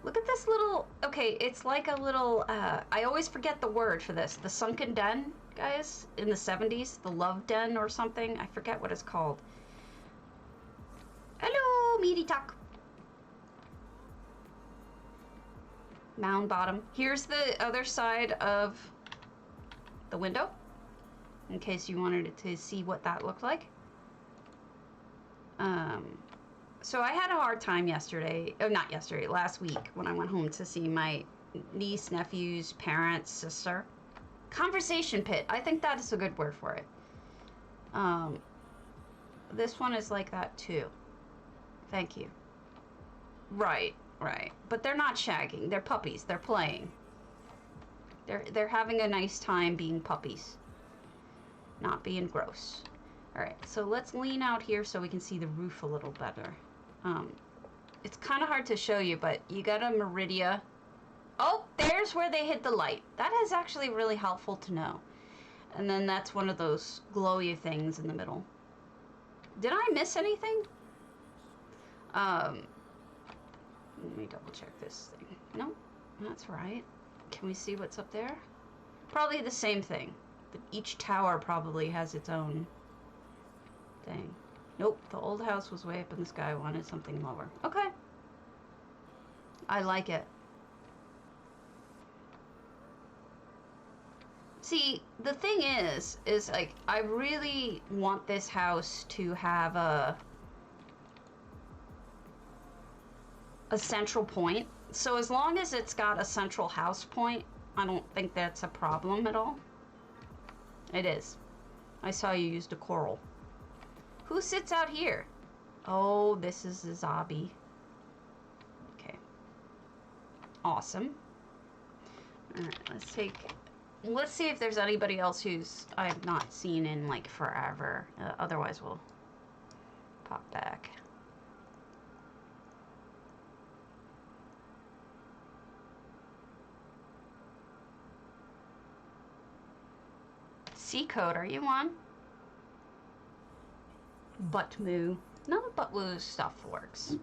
Look at this little, okay, it's like a little, I always forget the word for this. The sunken den, guys, in the 70s, the love den or something. I forget what it's called. Hello, meaty talk. Mound bottom. Here's the other side of the window, in case you wanted to see what that looked like. So I had a hard time yesterday, oh, not yesterday, last week when I went home to see my niece, nephews, parents, sister. Conversation pit, I think that is a good word for it. This one is like that too. Thank you. Right. But they're not shagging, they're puppies, they're playing. They're having a nice time being puppies. Not being gross. All right, so let's lean out here so we can see the roof a little better. It's kind of hard to show you, but you got a Meridia. Oh, there's where they hit the light. That is actually really helpful to know. And then that's one of those glowy things in the middle. Did I miss anything? Let me double check this thing. Nope, that's right. Can we see what's up there? Probably the same thing, but each tower probably has its own thing. Nope, the old house was way up in the sky. I wanted something lower. Okay. I like it. See, the thing is like, I really want this house to have a central point. So as long as it's got a central house point, I don't think that's a problem at all. It is. I saw you used a coral. Who sits out here? Oh, this is a zombie. Okay. Awesome. Alright, let's see if there's anybody else who's I've not seen in like forever. Otherwise we'll pop back. C-code, are you on? Butt moo. None of butt moo stuff works.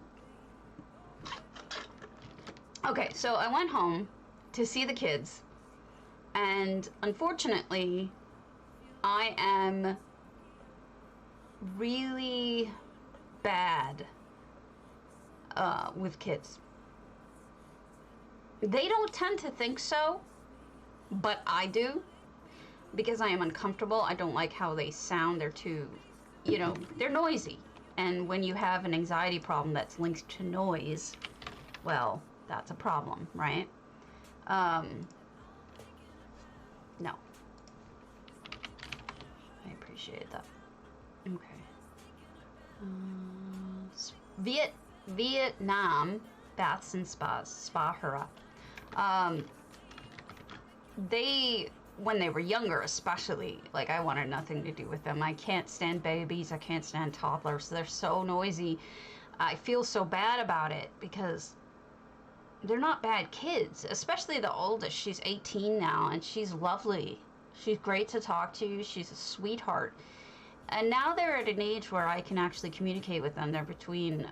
Okay, so I went home to see the kids, and unfortunately, I am really bad with kids. They don't tend to think so, but I do, because I am uncomfortable. I don't like how they sound. They're too, you know, they're noisy. And when you have an anxiety problem that's linked to noise, well, that's a problem, right? No. I appreciate that. Okay. Vietnam Baths and Spas, Spa Hura. When they were younger especially, like, I wanted nothing to do with them. I can't stand babies, I can't stand toddlers. They're so noisy. I feel so bad about it because they're not bad kids, especially the oldest. She's 18 now and she's lovely. She's great to talk to. She's a sweetheart. And now they're at an age where I can actually communicate with them. They're between,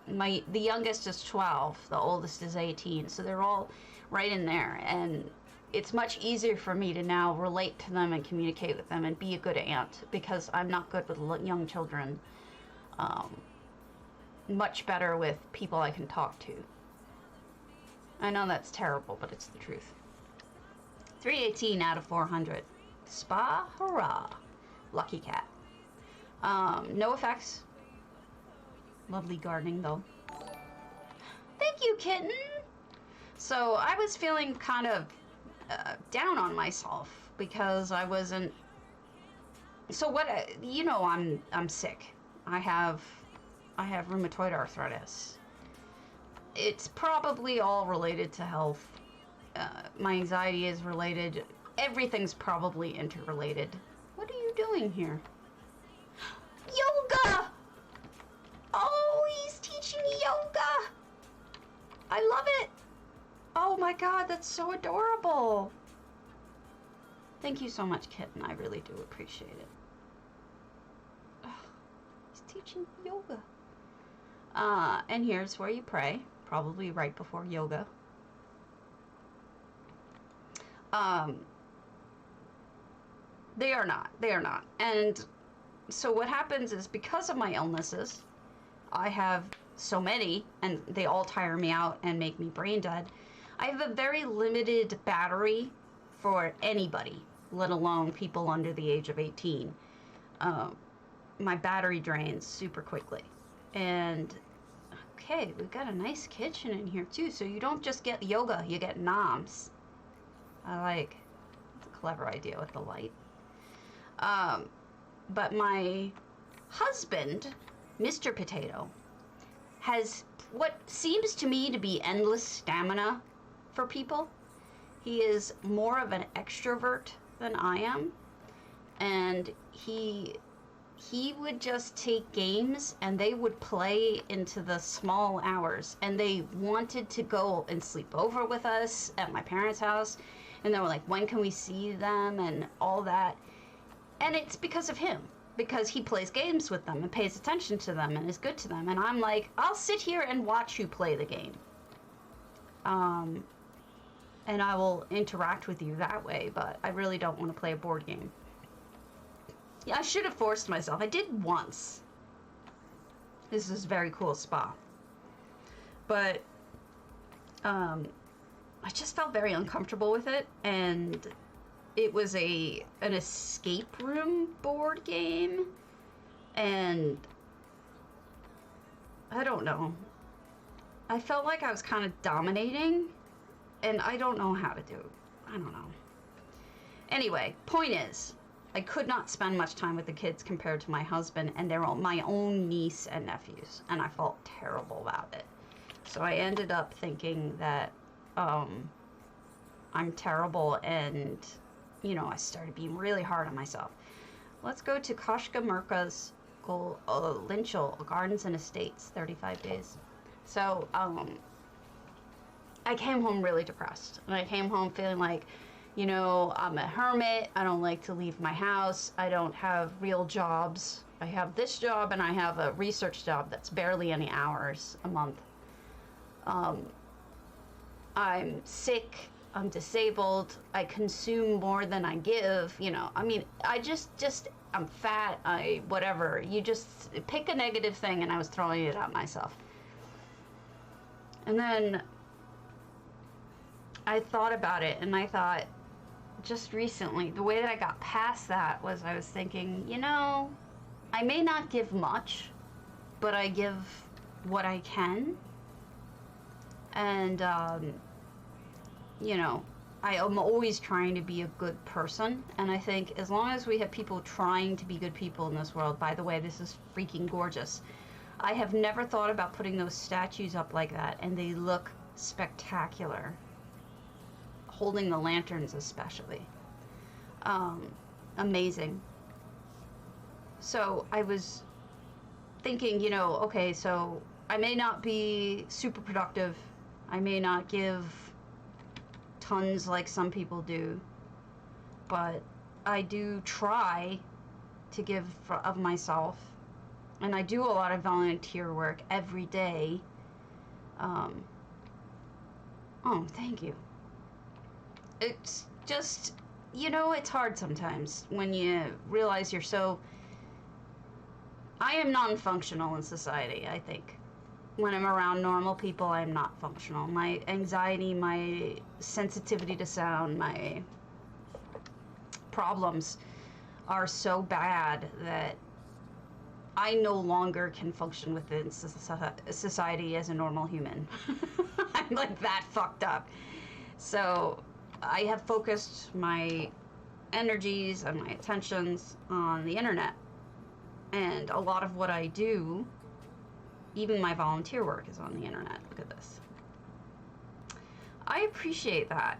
the youngest is 12, the oldest is 18. So they're all right in there. And it's much easier for me to now relate to them and communicate with them and be a good aunt, because I'm not good with young children. Much better with people I can talk to. I know that's terrible, but it's the truth. 318 out of 400. Spa hurrah. Lucky cat. No effects. Lovely gardening though. Thank you, kitten. So I was feeling kind of down on myself because I wasn't. So what? You know, I'm sick. I have rheumatoid arthritis. It's probably all related to health. My anxiety is related. Everything's probably interrelated. What are you doing here? Yoga! Oh, he's teaching me yoga. I love it. Oh my God, that's so adorable. Thank you so much, kitten. I really do appreciate it. Oh, he's teaching yoga. And here's where you pray, probably right before yoga. They are not. And so what happens is, because of my illnesses, I have so many, and they all tire me out and make me brain dead. I have a very limited battery for anybody, let alone people under the age of 18. My battery drains super quickly. And okay, we've got a nice kitchen in here too. So you don't just get yoga, you get noms. It's a clever idea with the light. But my husband, Mr. Potato, has what seems to me to be endless stamina for people. He is more of an extrovert than I am, and he he would just take games and they would play into the small hours, and they wanted to go and sleep over with us at my parents' house, and they were like, when can we see them and all that. And it's because of him, because he plays games with them and pays attention to them and is good to them. And I'm like, I'll sit here and watch you play the game, and I will interact with you that way, but I really don't want to play a board game. Yeah, I should have forced myself. I did once. This is a very cool spa. But I just felt very uncomfortable with it, and it was an escape room board game, and I don't know. I felt like I was kind of dominating, and I don't know how to do it. I don't know. Anyway, point is, I could not spend much time with the kids compared to my husband, and they're my own niece and nephews, and I felt terrible about it. So I ended up thinking that I'm terrible, and, you know, I started being really hard on myself. Let's go to Kashka Murka's Lynchel Gardens and Estates, 35 days. So I came home really depressed, and I came home feeling like, you know, I'm a hermit. I don't like to leave my house. I don't have real jobs. I have this job, and I have a research job that's barely any hours a month. I'm sick. I'm disabled. I consume more than I give. You know, I mean, I just I'm fat. Whatever. You just pick a negative thing, and I was throwing it at myself. And then I thought about it, and I thought, just recently, the way that I got past that was I was thinking, you know, I may not give much, but I give what I can. And, you know, I am always trying to be a good person. And I think as long as we have people trying to be good people in this world, by the way, this is freaking gorgeous. I have never thought about putting those statues up like that, and they look spectacular. Holding the lanterns especially. Amazing. So I was thinking, you know, okay, so I may not be super productive. I may not give tons like some people do, but I do try to give of myself, and I do a lot of volunteer work every day. Oh, thank you. It's just, you know, it's hard sometimes when you realize you're so... I am non-functional in society, I think. When I'm around normal people, I'm not functional. My anxiety, my sensitivity to sound, my problems are so bad that I no longer can function within society as a normal human. I'm like that fucked up. So I have focused my energies and my attentions on the internet. And a lot of what I do, even my volunteer work, is on the internet. Look at this. I appreciate that.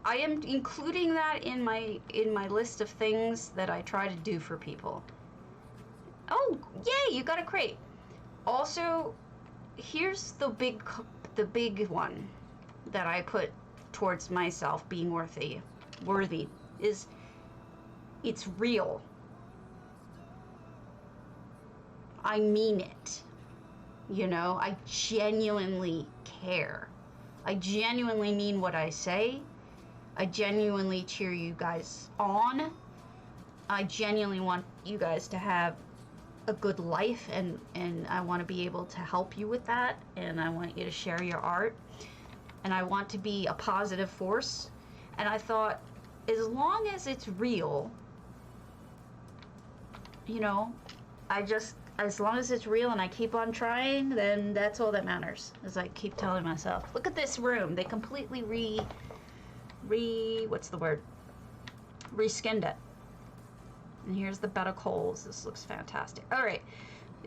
I am including that in my list of things that I try to do for people. Oh, yay, you got a crate. Also, here's the big one that I put towards myself being worthy is it's real. I mean it. You know, I genuinely care. I genuinely mean what I say. I genuinely cheer you guys on. I genuinely want you guys to have a good life, and I want to be able to help you with that, and I want you to share your art, and I want to be a positive force. And I thought, as long as it's real, you know, as long as it's real and I keep on trying, then that's all that matters. As I keep telling myself, look at this room. They completely reskinned it. And here's the bed of coals. This looks fantastic. All right,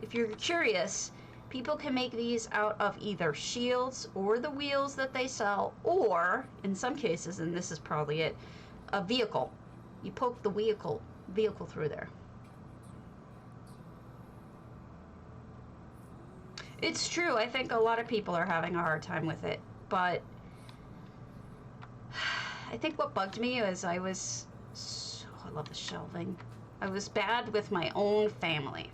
if you're curious, people can make these out of either shields or the wheels that they sell, or in some cases, and this is probably it, a vehicle. You poke the vehicle through there. It's true. I think a lot of people are having a hard time with it, but I think what bugged me is I love the shelving. I was bad with my own family.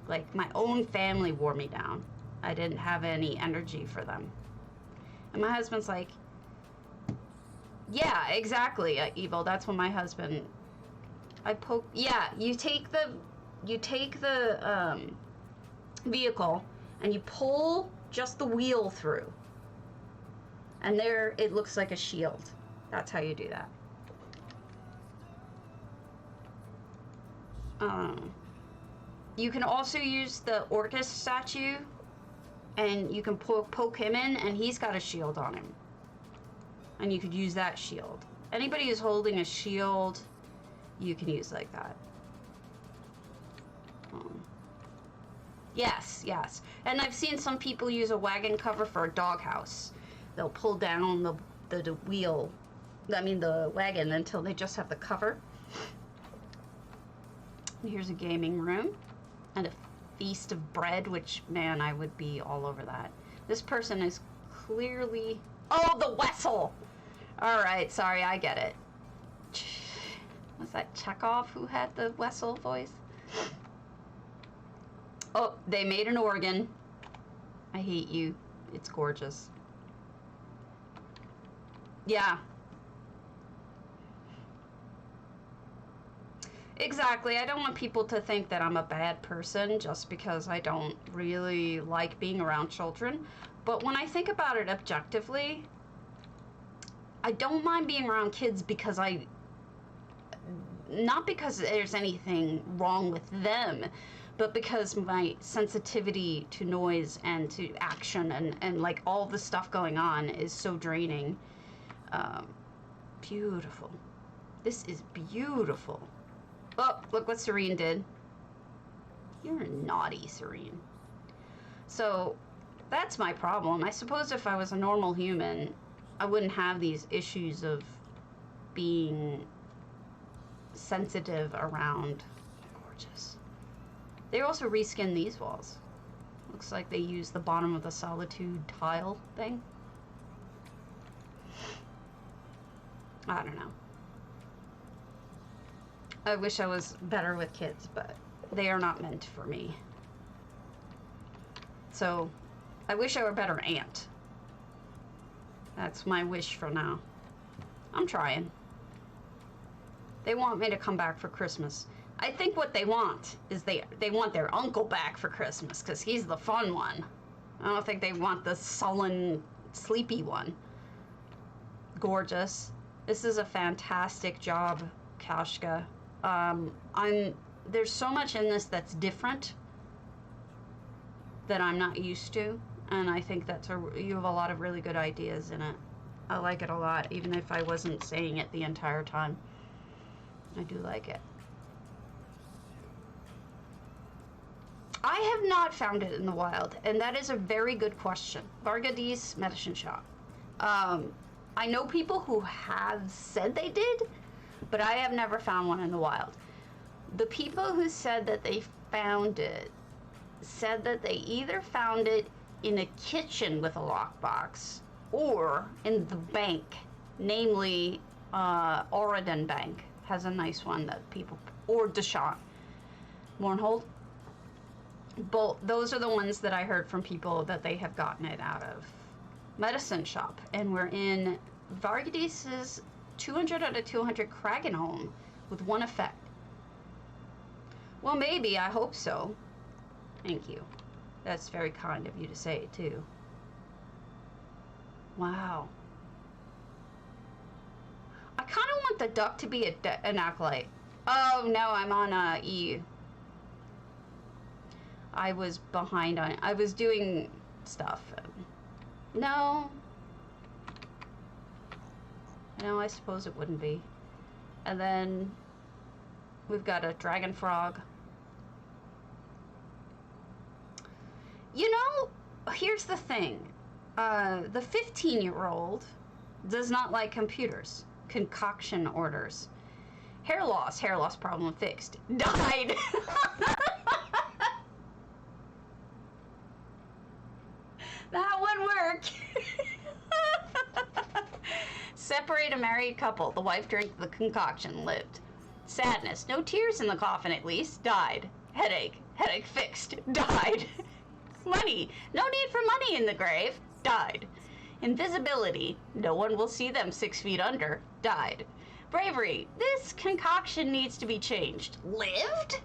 Like, my own family wore me down. I didn't have any energy for them. And my husband's like, yeah, exactly, Evil. That's what my husband, yeah, you take the vehicle and you pull just the wheel through. And there, it looks like a shield. That's how you do that. You can also use the Orcus statue, and you can poke him in, and he's got a shield on him. And you could use that shield. Anybody who's holding a shield, you can use like that. Yes, yes. And I've seen some people use a wagon cover for a doghouse. They'll pull down the wheel, the wagon, until they just have the cover. And here's a gaming room and a feast of bread, which, man, I would be all over that. This person is clearly... Oh, the Wessel! All right, sorry, I get it. Was that Chekhov who had the Wessel voice? Oh, they made an organ. I hate you. It's gorgeous. Yeah. Exactly. I don't want people to think that I'm a bad person just because I don't really like being around children. But when I think about it objectively, I don't mind being around kids because not because there's anything wrong with them, but because my sensitivity to noise and to action and like all the stuff going on is so draining. Beautiful. This is beautiful. Oh, look what Serene did. You're naughty, Serene. So, that's my problem. I suppose if I was a normal human, I wouldn't have these issues of being sensitive around. Gorgeous. They also reskinned these walls. Looks like they used the bottom of the Solitude tile thing. I don't know. I wish I was better with kids, but they are not meant for me. So, I wish I were a better aunt. That's my wish for now. I'm trying. They want me to come back for Christmas. I think what they want is they want their uncle back for Christmas, because he's the fun one. I don't think they want the sullen, sleepy one. Gorgeous. This is a fantastic job, Kashka. There's so much in this that's different that I'm not used to, and I think you have a lot of really good ideas in it. I like it a lot, even if I wasn't saying it the entire time. I do like it. I have not found it in the wild, and that is a very good question. Varghese Medicine Shop. I know people who have said they did, but I have never found one in the wild. The people who said that they found it said that they either found it in a kitchen with a lockbox or in the bank, namely Oregon Bank has a nice one that people, or Deshaun. Mournhold. Both, those are the ones that I heard from people that they have gotten it out of. Medicine Shop, and we're in Varghese's 200 out of 200 Kragenholm with one effect. Well, maybe. I hope so. Thank you. That's very kind of you to say, too. Wow. I kind of want the duck to be an acolyte. Oh, no, I'm on EU. I was behind on it. I was doing stuff. No. No, I suppose it wouldn't be. And then we've got a dragon frog. You know, here's the thing. The 15-year-old does not like computers. Concoction orders. Hair loss problem fixed. Died. separate a married couple. The wife drank the concoction, lived. Sadness, no tears in the coffin at least, died. Headache, headache fixed, died. Money, no need for money in the grave, died. Invisibility, no one will see them 6 feet under, died. Bravery, this concoction needs to be changed, lived?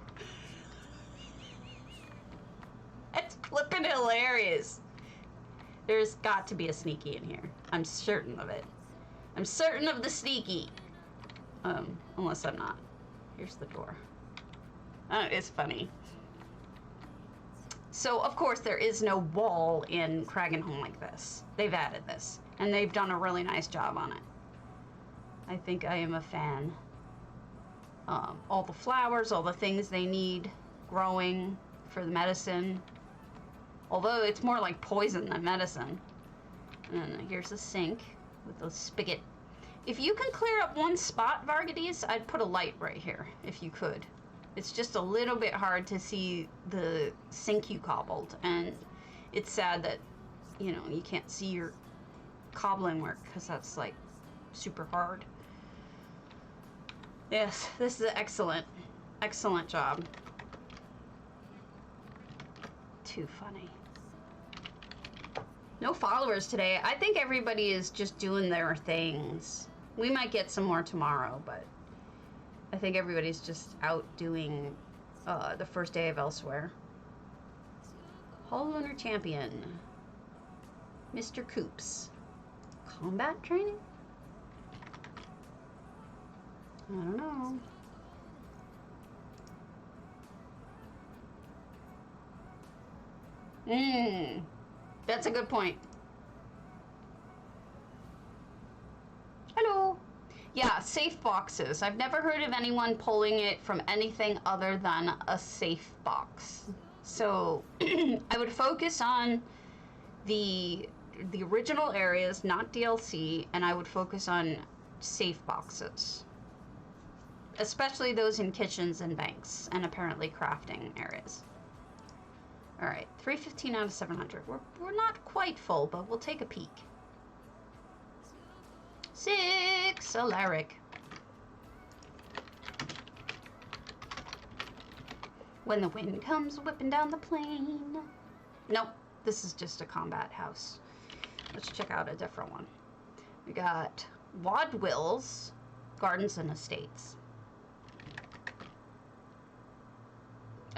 It's flippin' hilarious. There's got to be a sneaky in here. I'm certain of it. I'm certain of the sneaky. Unless I'm not. Here's the door. It's funny. So, of course, there is no wall in Cragenhome like this. They've added this, and they've done a really nice job on it. I think I am a fan. All the flowers, all the things they need growing for the medicine. Although it's more like poison than medicine. And here's a sink with a spigot. If you can clear up one spot, Vargades, I'd put a light right here, if you could. It's just a little bit hard to see the sink you cobbled, and it's sad that, you know, you can't see your cobbling work, because that's, like, super hard. Yes, this is excellent. Excellent job. Too funny. No followers today. I think everybody is just doing their things. We might get some more tomorrow, but I think everybody's just out doing the first day of Elsewhere. Hall Owner Champion. Mr. Coops. Combat training? I don't know. That's a good point. Hello. Yeah, safe boxes. I've never heard of anyone pulling it from anything other than a safe box. So I would focus on the original areas, not DLC, and I would focus on safe boxes. Especially those in kitchens and banks, and apparently crafting areas. All right, 315 out of 700. We're not quite full, but we'll take a peek. 6 Alaric. When the wind comes whipping down the plain. Nope, this is just a combat house. Let's check out a different one. We got Wadwill's Gardens and Estates.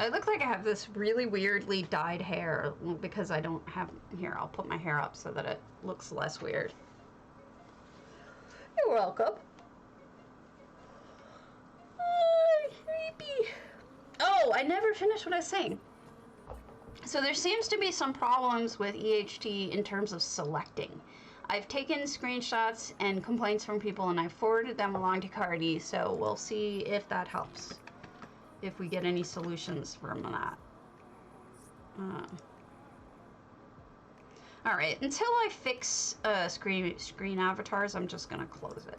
I look like I have this really weirdly dyed hair because I don't have... Here, I'll put my hair up so that it looks less weird. You're welcome. Creepy. Oh, I never finished what I was saying. So there seems to be some problems with EHT in terms of selecting. I've taken screenshots and complaints from people and I've forwarded them along to Cardi, so we'll see if that helps. If we get any solutions from that. Alright, until I fix screen avatars, I'm just gonna close it.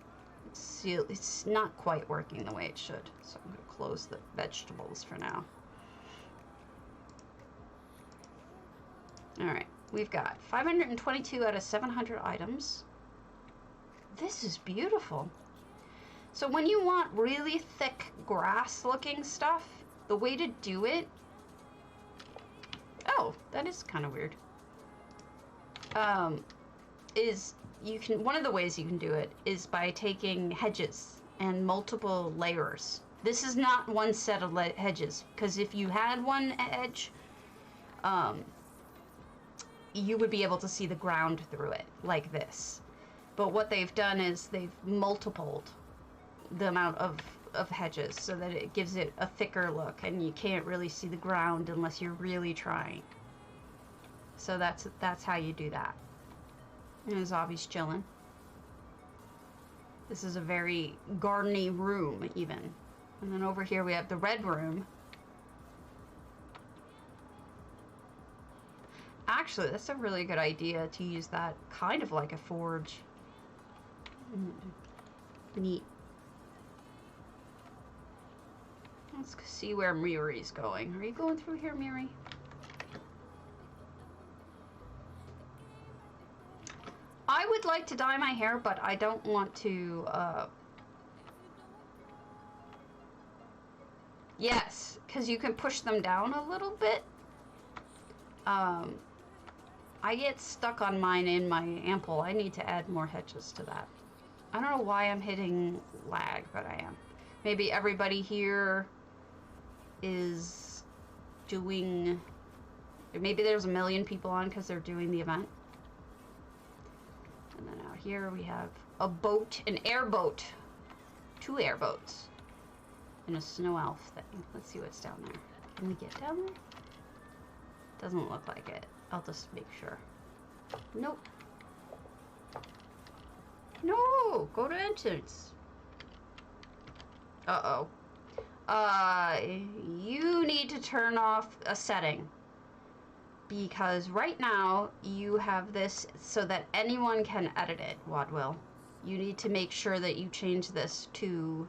It's not quite working the way it should, so I'm gonna close the vegetables for now. Alright, we've got 522 out of 700 items. This is beautiful. So when you want really thick grass looking stuff, the way to do it... Oh, that is kind of weird. Is you can... One of the ways you can do it is by taking hedges and multiple layers. This is not one set of hedges, because if you had one hedge, you would be able to see the ground through it, like this. But what they've done is they've multiplied the amount of hedges so that it gives it a thicker look and you can't really see the ground unless you're really trying. So that's how you do that. And Zavi's chilling. This is a very gardeny room even. And then over here we have the red room. Actually, that's a really good idea to use that kind of like a forge. Neat. Let's see where Muri's going. Are you going through here, Muri? I would like to dye my hair, but I don't want to, yes, because you can push them down a little bit. I get stuck on mine in my ample. I need to add more hedges to that. I don't know why I'm hitting lag, but I am. Maybe everybody here is doing, maybe there's a million people on because they're doing the event. And then out here we have a boat, an airboat, 2 airboats, and a snow elf thing. Let's see what's down there. Can we get down there? Doesn't look like it. I'll just make sure. Nope. No! Go to entrance. Uh-oh. You need to turn off a setting. Because right now, you have this so that anyone can edit it, Wadwill. You need to make sure that you change this to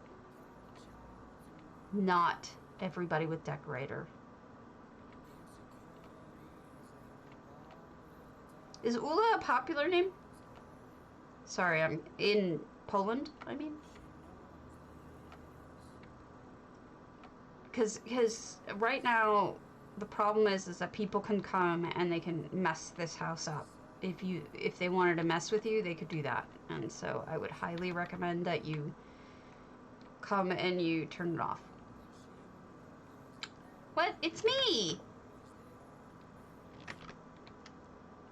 not everybody with decorator. Is Ula a popular name? Sorry, I'm in Poland, I mean. Because right now, the problem is that people can come and they can mess this house up. If they wanted to mess with you, they could do that. And so I would highly recommend that you come and you turn it off. What? It's me!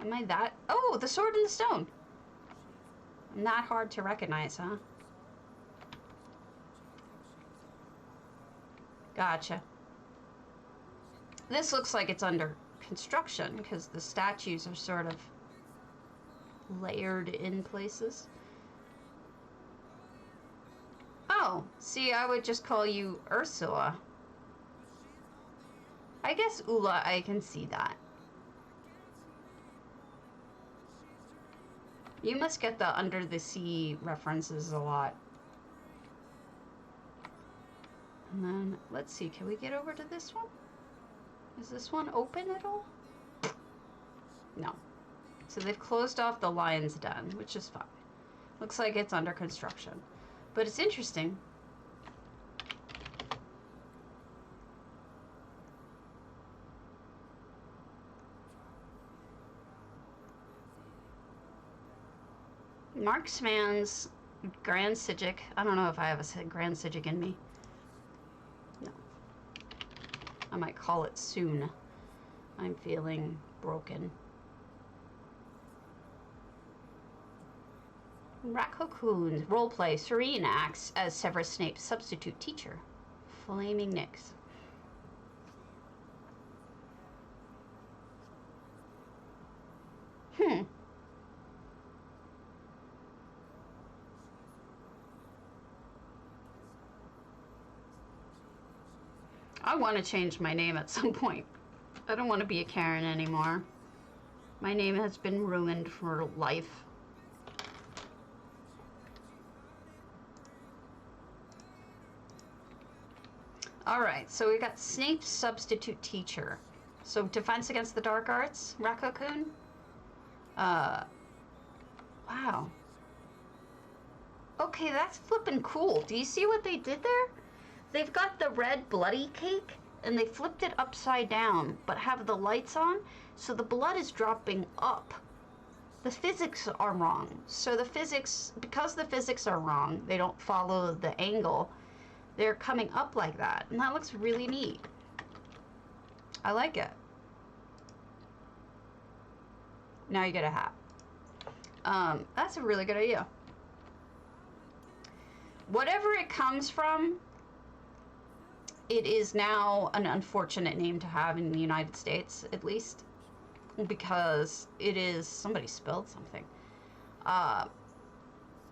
Am I that? Oh, the sword in the stone. Not hard to recognize, huh? Gotcha. This looks like it's under construction because the statues are sort of layered in places. Oh, see, I would just call you Ursula. I guess Ula, I can see that. You must get the Under the Sea references a lot. And then, let's see, can we get over to this one? Is this one open at all? No. So they've closed off the lion's den, which is fine. Looks like it's under construction. But it's interesting. Marksman's Grand Sigic. I don't know if I have a Grand Sigic in me. No. I might call it soon. I'm feeling broken. Rat Cocoons. Roleplay. Serene acts as Severus Snape's substitute teacher. Flaming Nyx. I want to change my name at some point. I don't want to be a Karen anymore. My name has been ruined for life. Alright, so we got Snape's substitute teacher. So defense against the dark arts, Rakokun. Wow. Okay, that's flippin' cool. Do you see what they did there? They've got the red bloody cake, and they flipped it upside down, but have the lights on, so the blood is dropping up. The physics are wrong. So the physics, because the physics are wrong, they don't follow the angle, they're coming up like that, and that looks really neat. I like it. Now you get a hat. That's a really good idea. Whatever it comes from, it is now an unfortunate name to have in the United States, at least, because it is, somebody spelled something.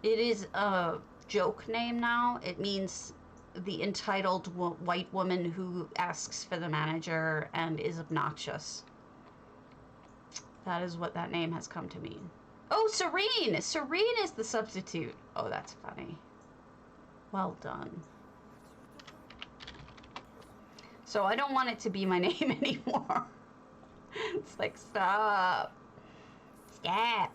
It is a joke name now. It means the entitled white woman who asks for the manager and is obnoxious. That is what that name has come to mean. Oh, Serene! Serene is the substitute. Oh, that's funny. Well done. So I don't want it to be my name anymore. It's like, stop. Stop.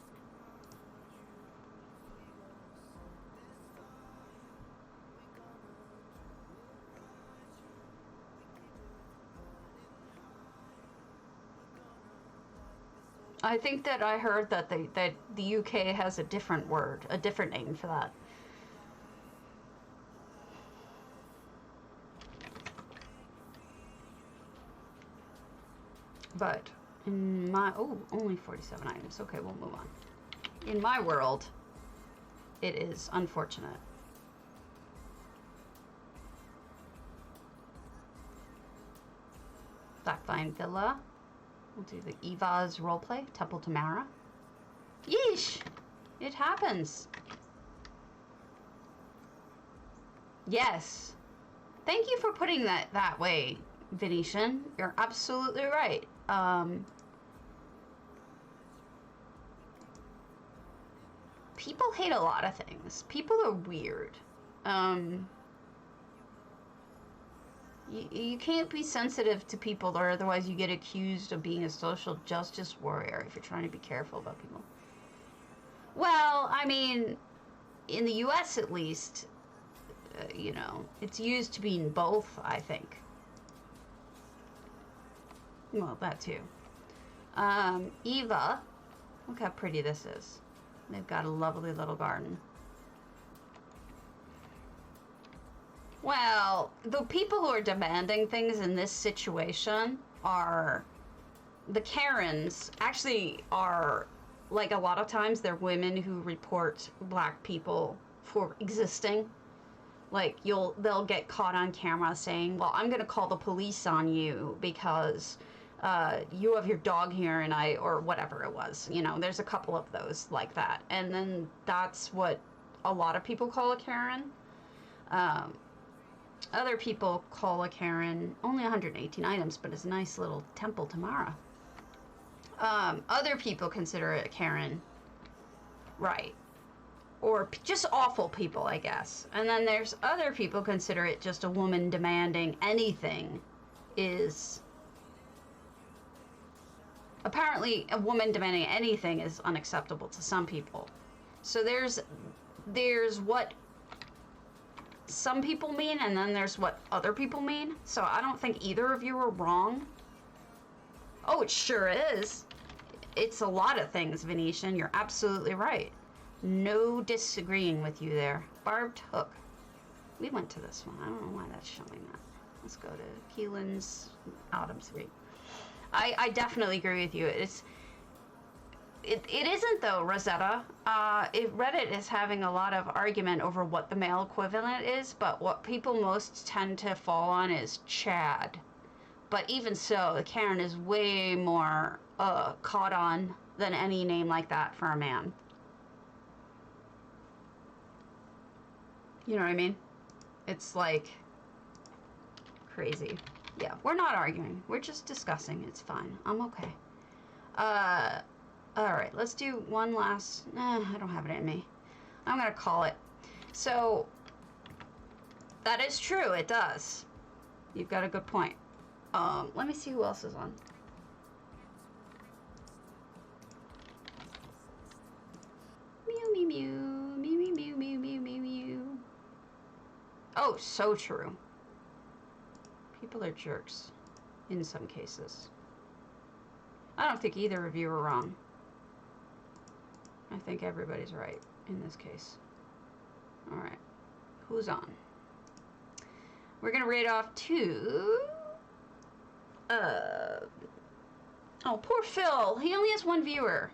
I think that I heard that the UK has a different word, a different name for that. But in my, oh, only 47 items. Okay, we'll move on. In my world, it is unfortunate. Blackvine Villa. We'll do the Eva's roleplay, Temple Tamara. Yeesh! It happens. Yes. Thank you for putting that way, Venetian. You're absolutely right. People hate a lot of things. People are weird. You can't be sensitive to people, or otherwise you get accused of being a social justice warrior if you're trying to be careful about people. Well, I mean, in the US at least, you know, it's used to mean both, I think. Well, that too. Eva, look how pretty this is. They've got a lovely little garden. Well, the people who are demanding things in this situation are the Karens. Actually, are like a lot of times they're women who report black people for existing. Like they'll get caught on camera saying, "Well, I'm gonna call the police on you because you have your dog here," and or whatever it was. You know, there's a couple of those like that, and then that's what a lot of people call a Karen. Other people call a Karen only 118 items, but it's a nice little Temple Tamara. Other people consider it a Karen, right? Or just awful people, I guess. And then there's other people consider it just a woman demanding anything is... Apparently, a woman demanding anything is unacceptable to some people. So there's what some people mean, and then there's what other people mean. So I don't think either of you are wrong. Oh, it sure is. It's a lot of things, Venetian. You're absolutely right. No disagreeing with you there. Barbed hook. We went to this one. I don't know why that's showing that. Let's go to Keelan's Autumn's Read. I definitely agree with you. It isn't though, Rosetta. Reddit is having a lot of argument over what the male equivalent is, but what people most tend to fall on is Chad. But even so, the Karen is way more caught on than any name like that for a man. You know what I mean? It's like crazy. Yeah, we're not arguing. We're just discussing. It's fine. I'm okay. Alright, let's do one last... I don't have it in me. I'm gonna call it. So, that is true. It does. You've got a good point. Let me see who else is on. Mew, mew, mew. Mew, mew, mew, mew, mew, mew, mew. Oh, so true. People are jerks. In some cases. I don't think either of you are wrong. I think everybody's right in this case. Alright. Who's on? We're gonna raid off to... Oh, poor Phil. He only has one viewer.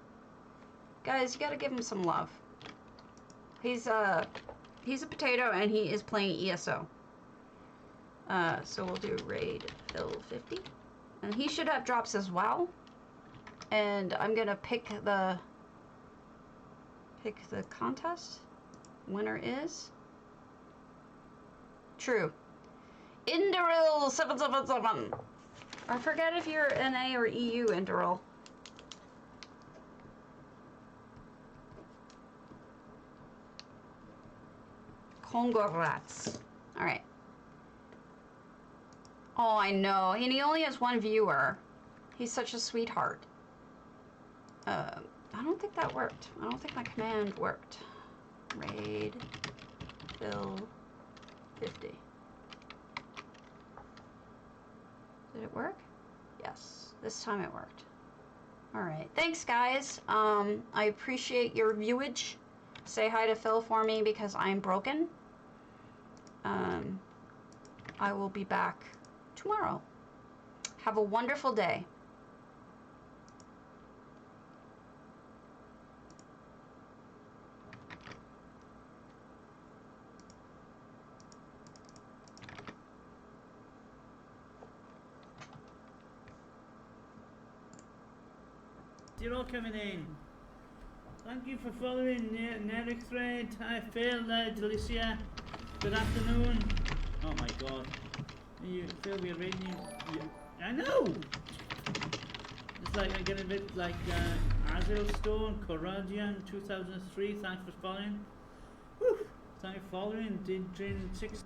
Guys, you gotta give him some love. He's a potato and he is playing ESO. So we'll do raid Phil 50. And he should have drops as well. And I'm gonna pick the contest. Winner is True. Inderil 777. I forget if you're NA or EU, Inderil. Congrats. Alright. Oh, I know. And he only has one viewer. He's such a sweetheart. I don't think that worked. I don't think my command worked. Raid Phil 50. Did it work? Yes. This time it worked. All right. Thanks, guys. I appreciate your viewage. Say hi to Phil for me because I'm broken. I will be back tomorrow. Have a wonderful day. You're all coming in. Thank you for following Neric Thread. Hi Phil, Delicia. Good afternoon. Oh my god. Phil, we're reading you. I know! It's like I get a bit like Azil Stone, Corradian 2003. Thanks for following. Whew. Thank you for following. Did train 6.